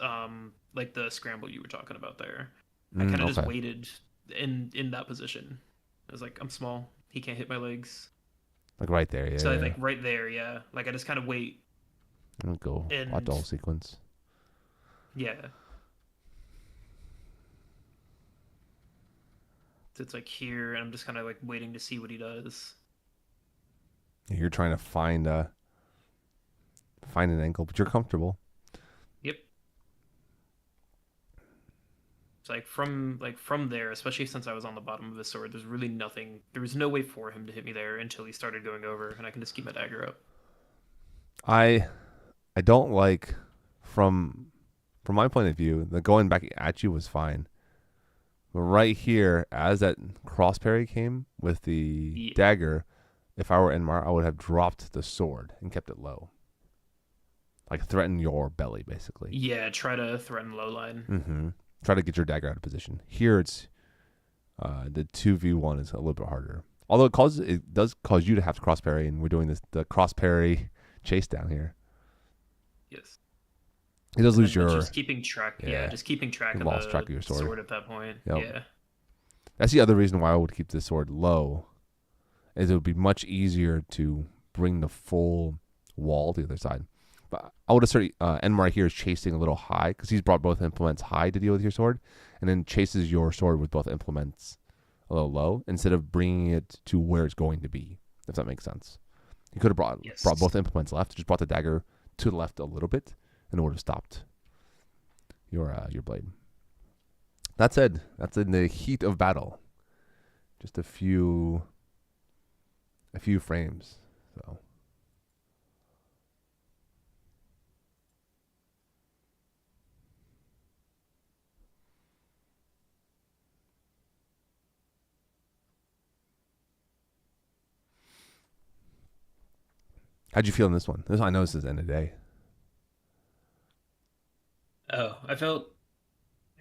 like the scramble you were talking about there. I Mm, kind of just okay. waited in that position. I was like, I'm small. He can't hit my legs. Like right there. So I Yeah, yeah. think right there, yeah. Like I just kind of wait I'll go watch the and whole sequence. yeah. So it's like here, and I'm just kind of like waiting to see what he does. You're trying to find an angle, but you're comfortable. Yep. It's like from there, especially since I was on the bottom of his sword. There's really nothing. There was no way for him to hit me there until he started going over, and I can just keep my dagger up. I I don't like from from my point of view, the going back at you was fine. But right here, as that cross parry came with the Yeah, dagger, if I were Enmar, I would have dropped the sword and kept it low. Like threaten your belly, basically. yeah. Try to threaten low line. Mm-hmm. Try to get your dagger out of position. Here it's the 2v1 is a little bit harder. Although it does cause you to have to cross parry, and we're doing the cross parry chase down here. Yes. It does And lose then your just keeping track. Yeah, yeah. just keeping You track of lost track the of your sword. sword at that point. Yep. Yeah. That's the other reason why I would keep the sword low, is it would be much easier to bring the full wall to the other side. But I would assert Enmar here is chasing a little high because he's brought both implements high to deal with your sword, and then chases your sword with both implements a little low instead of bringing it to where it's going to be. If that makes sense, you could have brought Yes. both implements left, just brought the dagger to the left a little bit, and it would have stopped your blade. That said, that's in the heat of battle. Just a few frames. So how'd you feel in this one? This I know this is the end of the day. Oh, I felt.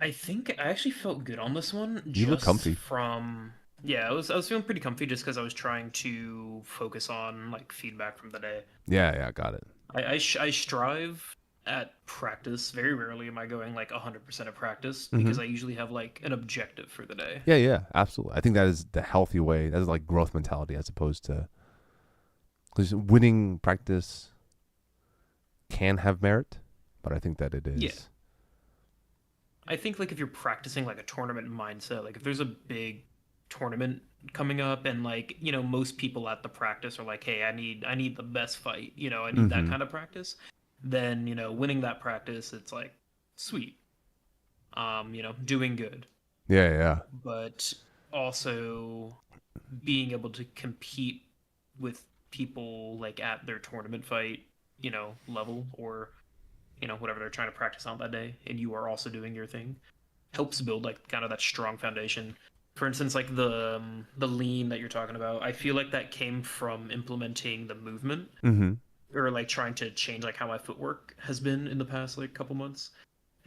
I think I actually felt good on this one, You look just comfy. from. Yeah, I was feeling pretty comfy just because I was trying to focus on like feedback from the day. Yeah, got it. I strive at practice. Very rarely am I going like 100% of practice Mm-hmm. because I usually have like an objective for the day. Yeah, absolutely. I think that is the healthy way. That is like growth mentality as opposed to because winning practice can have merit, but I think that it Yeah. is. I think like if you're practicing like a tournament mindset, like if there's a big tournament coming up and like, most people at the practice are like, "Hey, I need the best fight, I need that Mm-hmm. kind of practice." Then, winning that practice, it's like sweet. Doing good. Yeah. But also being able to compete with people like at their tournament fight, level or whatever they're trying to practice on that day, and you are also doing your thing, helps build like kind of that strong foundation. For instance, like the lean that you're talking about, I feel like that came from implementing the movement Mm-hmm. or like trying to change like how my footwork has been in the past like couple months,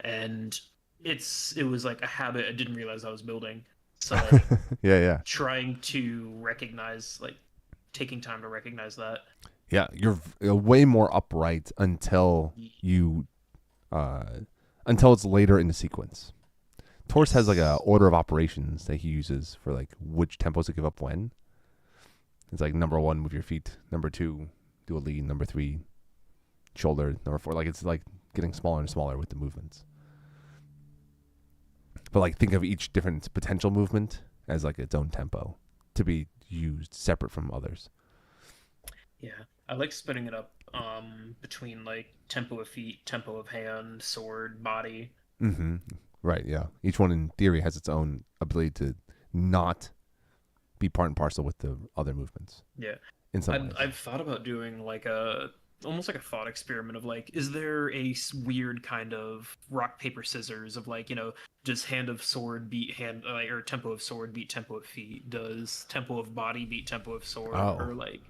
and it was like a habit I didn't realize I was building. So like Yeah. trying to recognize like taking time to recognize that. Yeah, you're way more upright you uh until it's later in the sequence. Torse has like a Yes. order of operations that he uses for like which tempos to give up when. It's like number 1, move your feet. Number 2, do a lead. Number 3, shoulder. Number 4, like it's like getting smaller and smaller with the movements. But like think of each different potential movement as like its own tempo to be used separate from others. Yeah, I like splitting it up between like tempo of feet, tempo of hand, sword, body. Mm-hmm. Right. Yeah. Each one in theory has its own ability to not be part and parcel with the other movements Yeah. in some I've ways. I've thought about doing like a almost like a thought experiment of like, is there a weird kind of rock paper scissors of like, just hand of sword beat hand like or tempo of sword beat tempo of feet? Does tempo of body beat tempo of sword? Oh, Or like,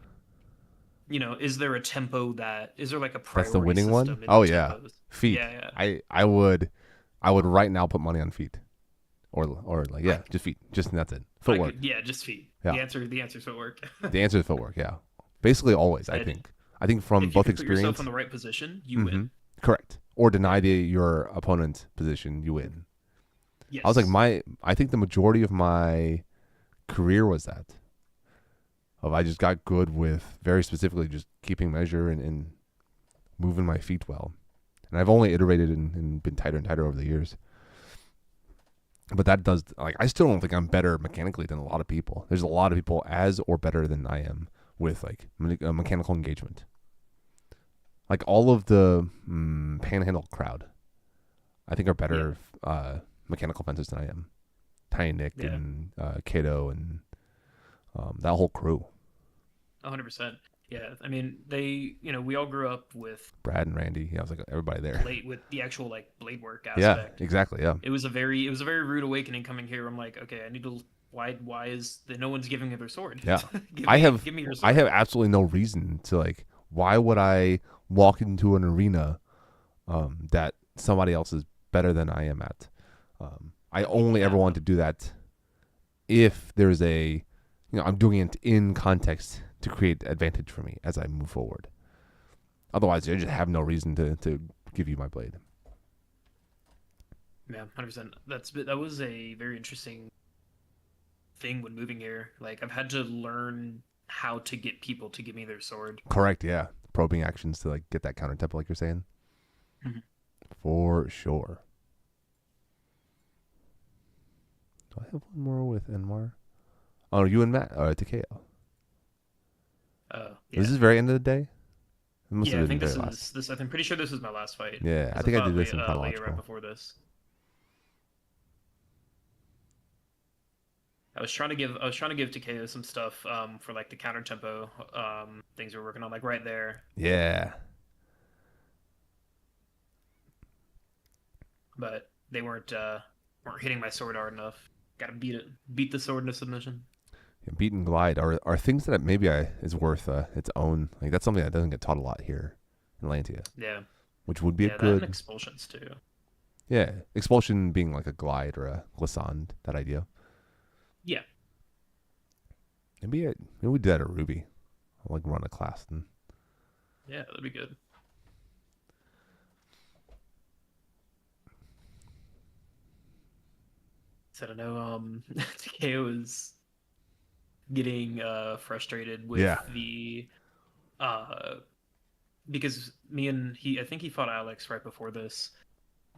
is there a tempo that is there like a that's the priority winning one. system in the Oh yeah, tempos? feet. Yeah, yeah. I would right now put money on feet or like I yeah, just feet. Just that's it. I Footwork. could, yeah, just feet. Yeah. The answer's footwork. The answer is footwork. Yeah. Basically always. I And think. I think from if you both can put yourself in experience. the right position, you Mm-hmm. win. Correct. Or Yeah. deny your opponent's position, you win. I was like Yes. I think the majority of my career was that. Of I just got good with very specifically just keeping measure and moving my feet well. And I've only iterated and been tighter and tighter over the years. But that does like I still don't think I'm better mechanically than a lot of people. There's a lot of people as or better than I am with like mechanical engagement. Like all of the panhandle crowd, I think are Yeah. better mechanical fencers than I am. Tiny Nick Yeah. and Kato and that whole crew. 100%. Yeah, I mean, we all grew up with Brad and Randy. Yeah, I was like everybody there. blade with the actual like blade work Yeah, aspect. exactly. Yeah, It was a very rude awakening coming here. I'm like, okay, I need to. Why is that? No one's giving me their sword. yeah. give I me have give me your I have sword. absolutely no reason to like. Why would I walk into an arena that somebody else is better than I am at? I only ever want Yeah, to do that if there's I'm doing it in context to create advantage for me as I move forward. Otherwise, I just have no reason to give you my blade. yeah, 100%. That was a very interesting thing when moving here. Like I've had to learn how to get people to give me their sword. Correct. Yeah, probing actions to like get that counter tempo, like you're saying, Mhm. for sure. Do I have one more with Enmar? Oh, you and Matt, Takeo. This Yeah, is very end of the day. It must have yeah. I been think very this last. is this. I'm pretty sure this is my last fight Yeah, I because I think I did fought this in Leia right chronological. before this. I was trying to give Takeo some stuff for like the counter tempo things we're working on like right there, Yeah, but they weren't hitting my sword hard enough. Got to beat the sword into submission. beat and glide are things that maybe is worth its own. Like that's something that doesn't get taught a lot here in Lantia, Yeah, which would be a yeah, that and good. expulsions too. Yeah, expulsion being like a glide or a glissande. That idea. Yeah, Maybe we did that at Ruby. I'll like run a class and yeah, that'd be good. So I don't know. Takeo is getting frustrated with yeah. the uh because me and he I think he fought Alex right before this,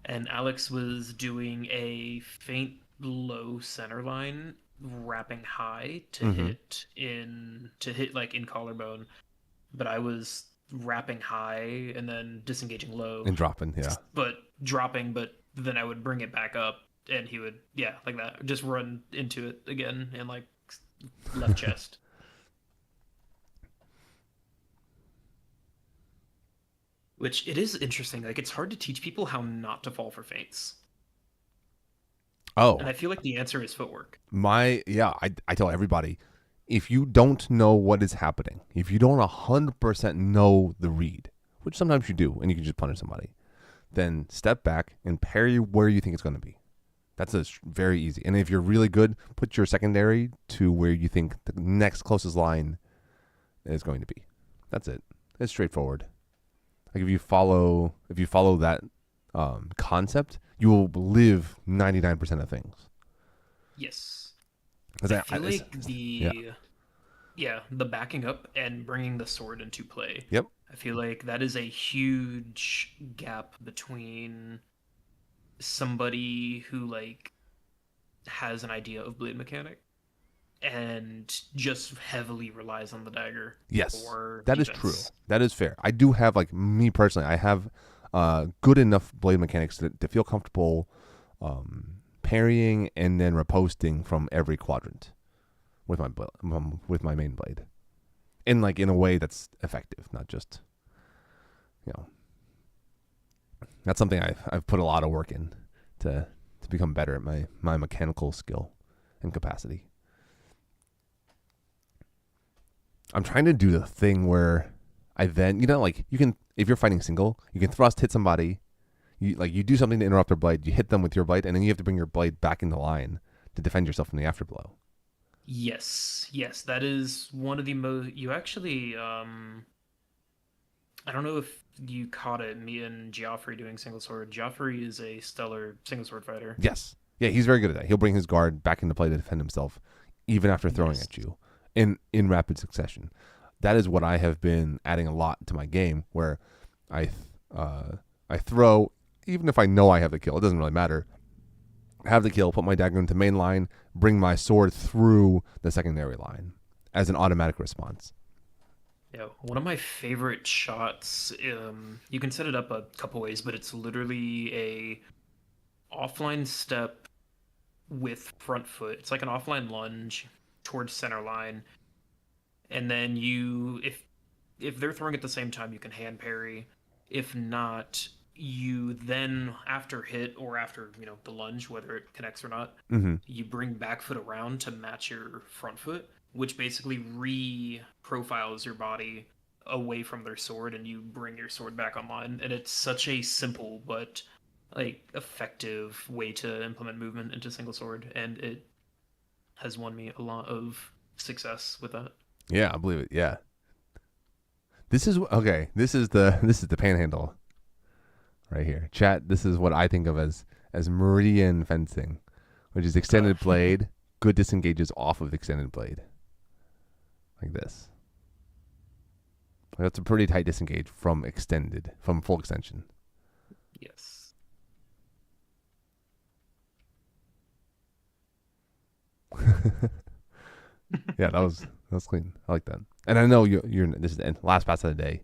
and Alex was doing a faint low center line wrapping high Mm-hmm. to hit like in collarbone, but I was wrapping high and then disengaging low, And dropping, yeah. but dropping, but then I would bring it back up and he would, yeah, like that, just run into it again and like left chest. Which it is interesting. Like it's hard to teach people how not to fall for feints. And Oh, I feel like the answer is footwork. I tell everybody, if you don't know what is happening, if you don't 100% know the read, which sometimes you do, and you can just punish somebody, then step back and parry where you think it's going to be. Very easy. And if you're really good, put your secondary to where you think the next closest line is going to be. That's it. It's straightforward. Like if you follow that concept, you will live 99% of things. Yes. Because I feel like yeah, the backing up and bringing the sword into play. yep, I feel like that is a huge gap between somebody who like has an idea of blade mechanic and just heavily relies on the dagger yes, for that is true. defense. That is fair. I do have like me personally. I have good enough blade mechanics to feel comfortable parrying and then riposting from every quadrant with with my main blade, and like in a way that's effective, not just you know. That's something I've put a lot of work in to become better at my mechanical skill and capacity. I'm trying to do the thing where I then like you can if you're fighting single, you can thrust hit somebody, you do something to interrupt their blade, you hit them with your blade, and then you have to bring your blade back into line to defend yourself from the afterblow. Yes, yes, that is one of the most. You actually, I don't know if you caught it. Me and Geoffrey doing single sword. Geoffrey is a stellar single sword fighter. Yes, yeah, he's very good at that. He'll bring his guard back into play to defend himself, even after throwing Yes. at you in rapid succession. That is what I have been adding a lot to my game, where I I throw even if I know I have the kill. It doesn't really matter. Have the kill, put my dagger into main line, bring my sword through the secondary line as an automatic response. Yeah, one of my favorite shots. You can set it up a couple ways, but it's literally a offline step with front foot. It's like an offline lunge towards center line, and then if if they're throwing at the same time, you can hand parry. If not, you then after hit or after the lunge, whether it connects or not, Mm-hmm. you bring back foot around to match your front foot, which basically re-profiles your body away from their sword, and you bring your sword back online. And it's such a simple but like effective way to implement movement into single sword, and it has won me a lot of success with that. Yeah, I believe it. Yeah. This is okay. This is the panhandle right here. Chat. This is what I think of as meridian fencing, which is Uh, extended blade, good disengages off of extended blade, like this. That's a pretty tight disengage from full extension. yes. Yeah, that was clean. I like that. And I know you're this is the last pass of the day,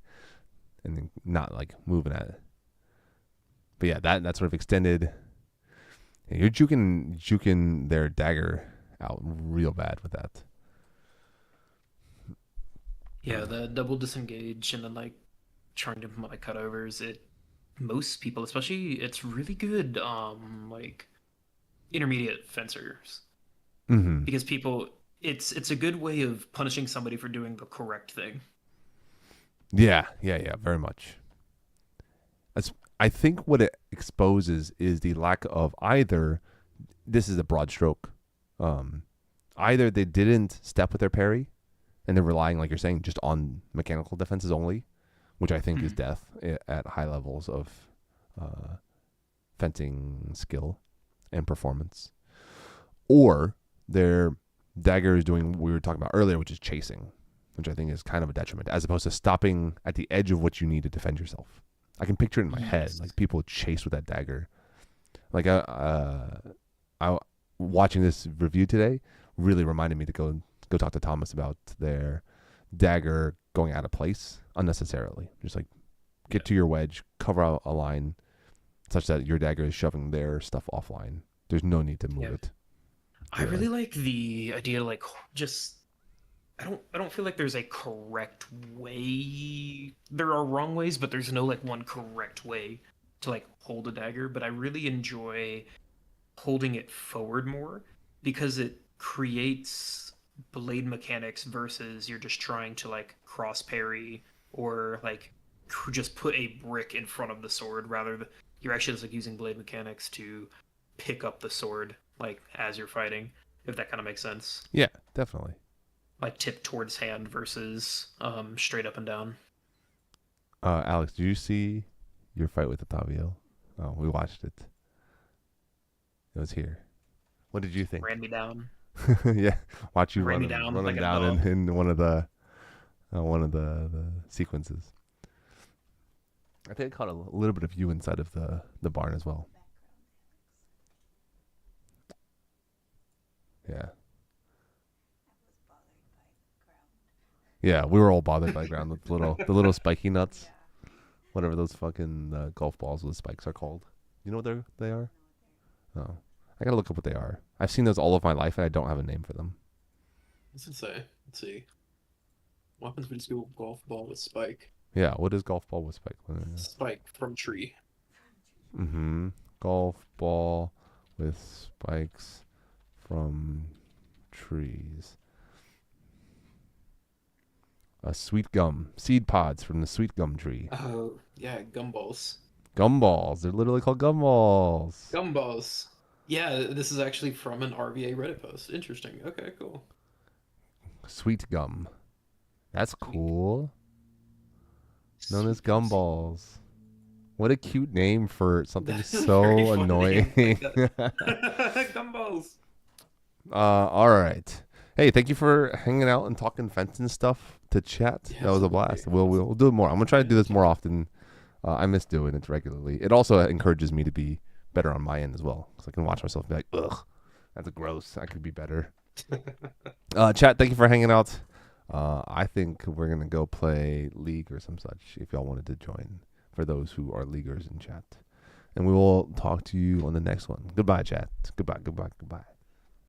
and not like moving at it. But yeah, that sort of extended. Yeah, you're juking their dagger out real bad with that. Yeah, the double disengage and then like trying to implement like cutovers. It most people, especially, it's really good. Like intermediate fencers Mm-hmm. because people, it's a good way of punishing somebody for doing the correct thing. Yeah, very much. That's, I think what it exposes is the lack of either. This is a broad stroke. Um, Either they didn't step with their parry, and they're relying, like you're saying, just on mechanical defenses only, which I think is Mhm. death at high levels of uh, fencing skill and performance, or their dagger is doing what we were talking about earlier, which is chasing, which I think is kind of a detriment, as opposed to stopping at the edge of what you need to defend yourself. I can picture it in my head, Yes. like people chase with that dagger. Like I watching this review today really reminded me to go talk to Thomas about their dagger going out of place unnecessarily. Just like Yeah. get to your wedge, cover out a line such that your dagger is shoving their stuff offline. There's no need to move Yeah. it, I really. really like the idea like just I don't feel like there's a correct way. There are wrong ways, but there's no like one correct way to like hold a dagger, but I really enjoy holding it forward more because it creates blade mechanics versus you're just trying to like cross parry or like just put a brick in front of the sword you're actually just like using blade mechanics to pick up the sword like as you're fighting, if that kind of makes sense, Yeah, definitely. like tip towards hand versus straight up and down. Alex, did you see your fight with Ottavio? Oh, we watched it. It was here. What did you think? Ran me down, Yeah, watch you ran run me him down run him like a down dog. in one of the sequences. I think I caught a little bit of you inside of the barn as well. Yeah, yeah, we were all bothered by the ground with the little spiky nuts, whatever those fucking golf balls with spikes are called. You know what they are? Oh, I gotta look up what they are. I've seen those all of my life, and I don't have a name for them. What's it say? Let's see. What happens if we just go golf ball with spike? Yeah, what is golf ball with spike? Spike from tree. Mm-hmm. Golf ball with spikes from trees. A sweet gum. Seed pods from the sweet gum tree. Oh, yeah, gumballs. Gumballs. They're literally called gumballs. Gumballs. Yeah, this is actually from an RVA Reddit post. Interesting. Okay, cool. Sweet gum. That's Sweet, cool. Known as sweet gums. gumballs. What a cute name for something That is a very so fun name. annoying. Like that. Gumballs. All right. Hey, thank you for hanging out and talking fence and stuff to chat. Yeah, That was a absolutely. blast. We'll do it more. I'm gonna try to Yeah, do me this more too. often. I miss doing it regularly. It also encourages me to be better on my end as well, because I can watch myself and be like, ugh, that's gross. I could be better. Chat, thank you for hanging out. I think we're gonna go play League or some such. If y'all wanted to join, for those who are leaguers in chat, and we will talk to you on the next one. Goodbye, chat. Goodbye.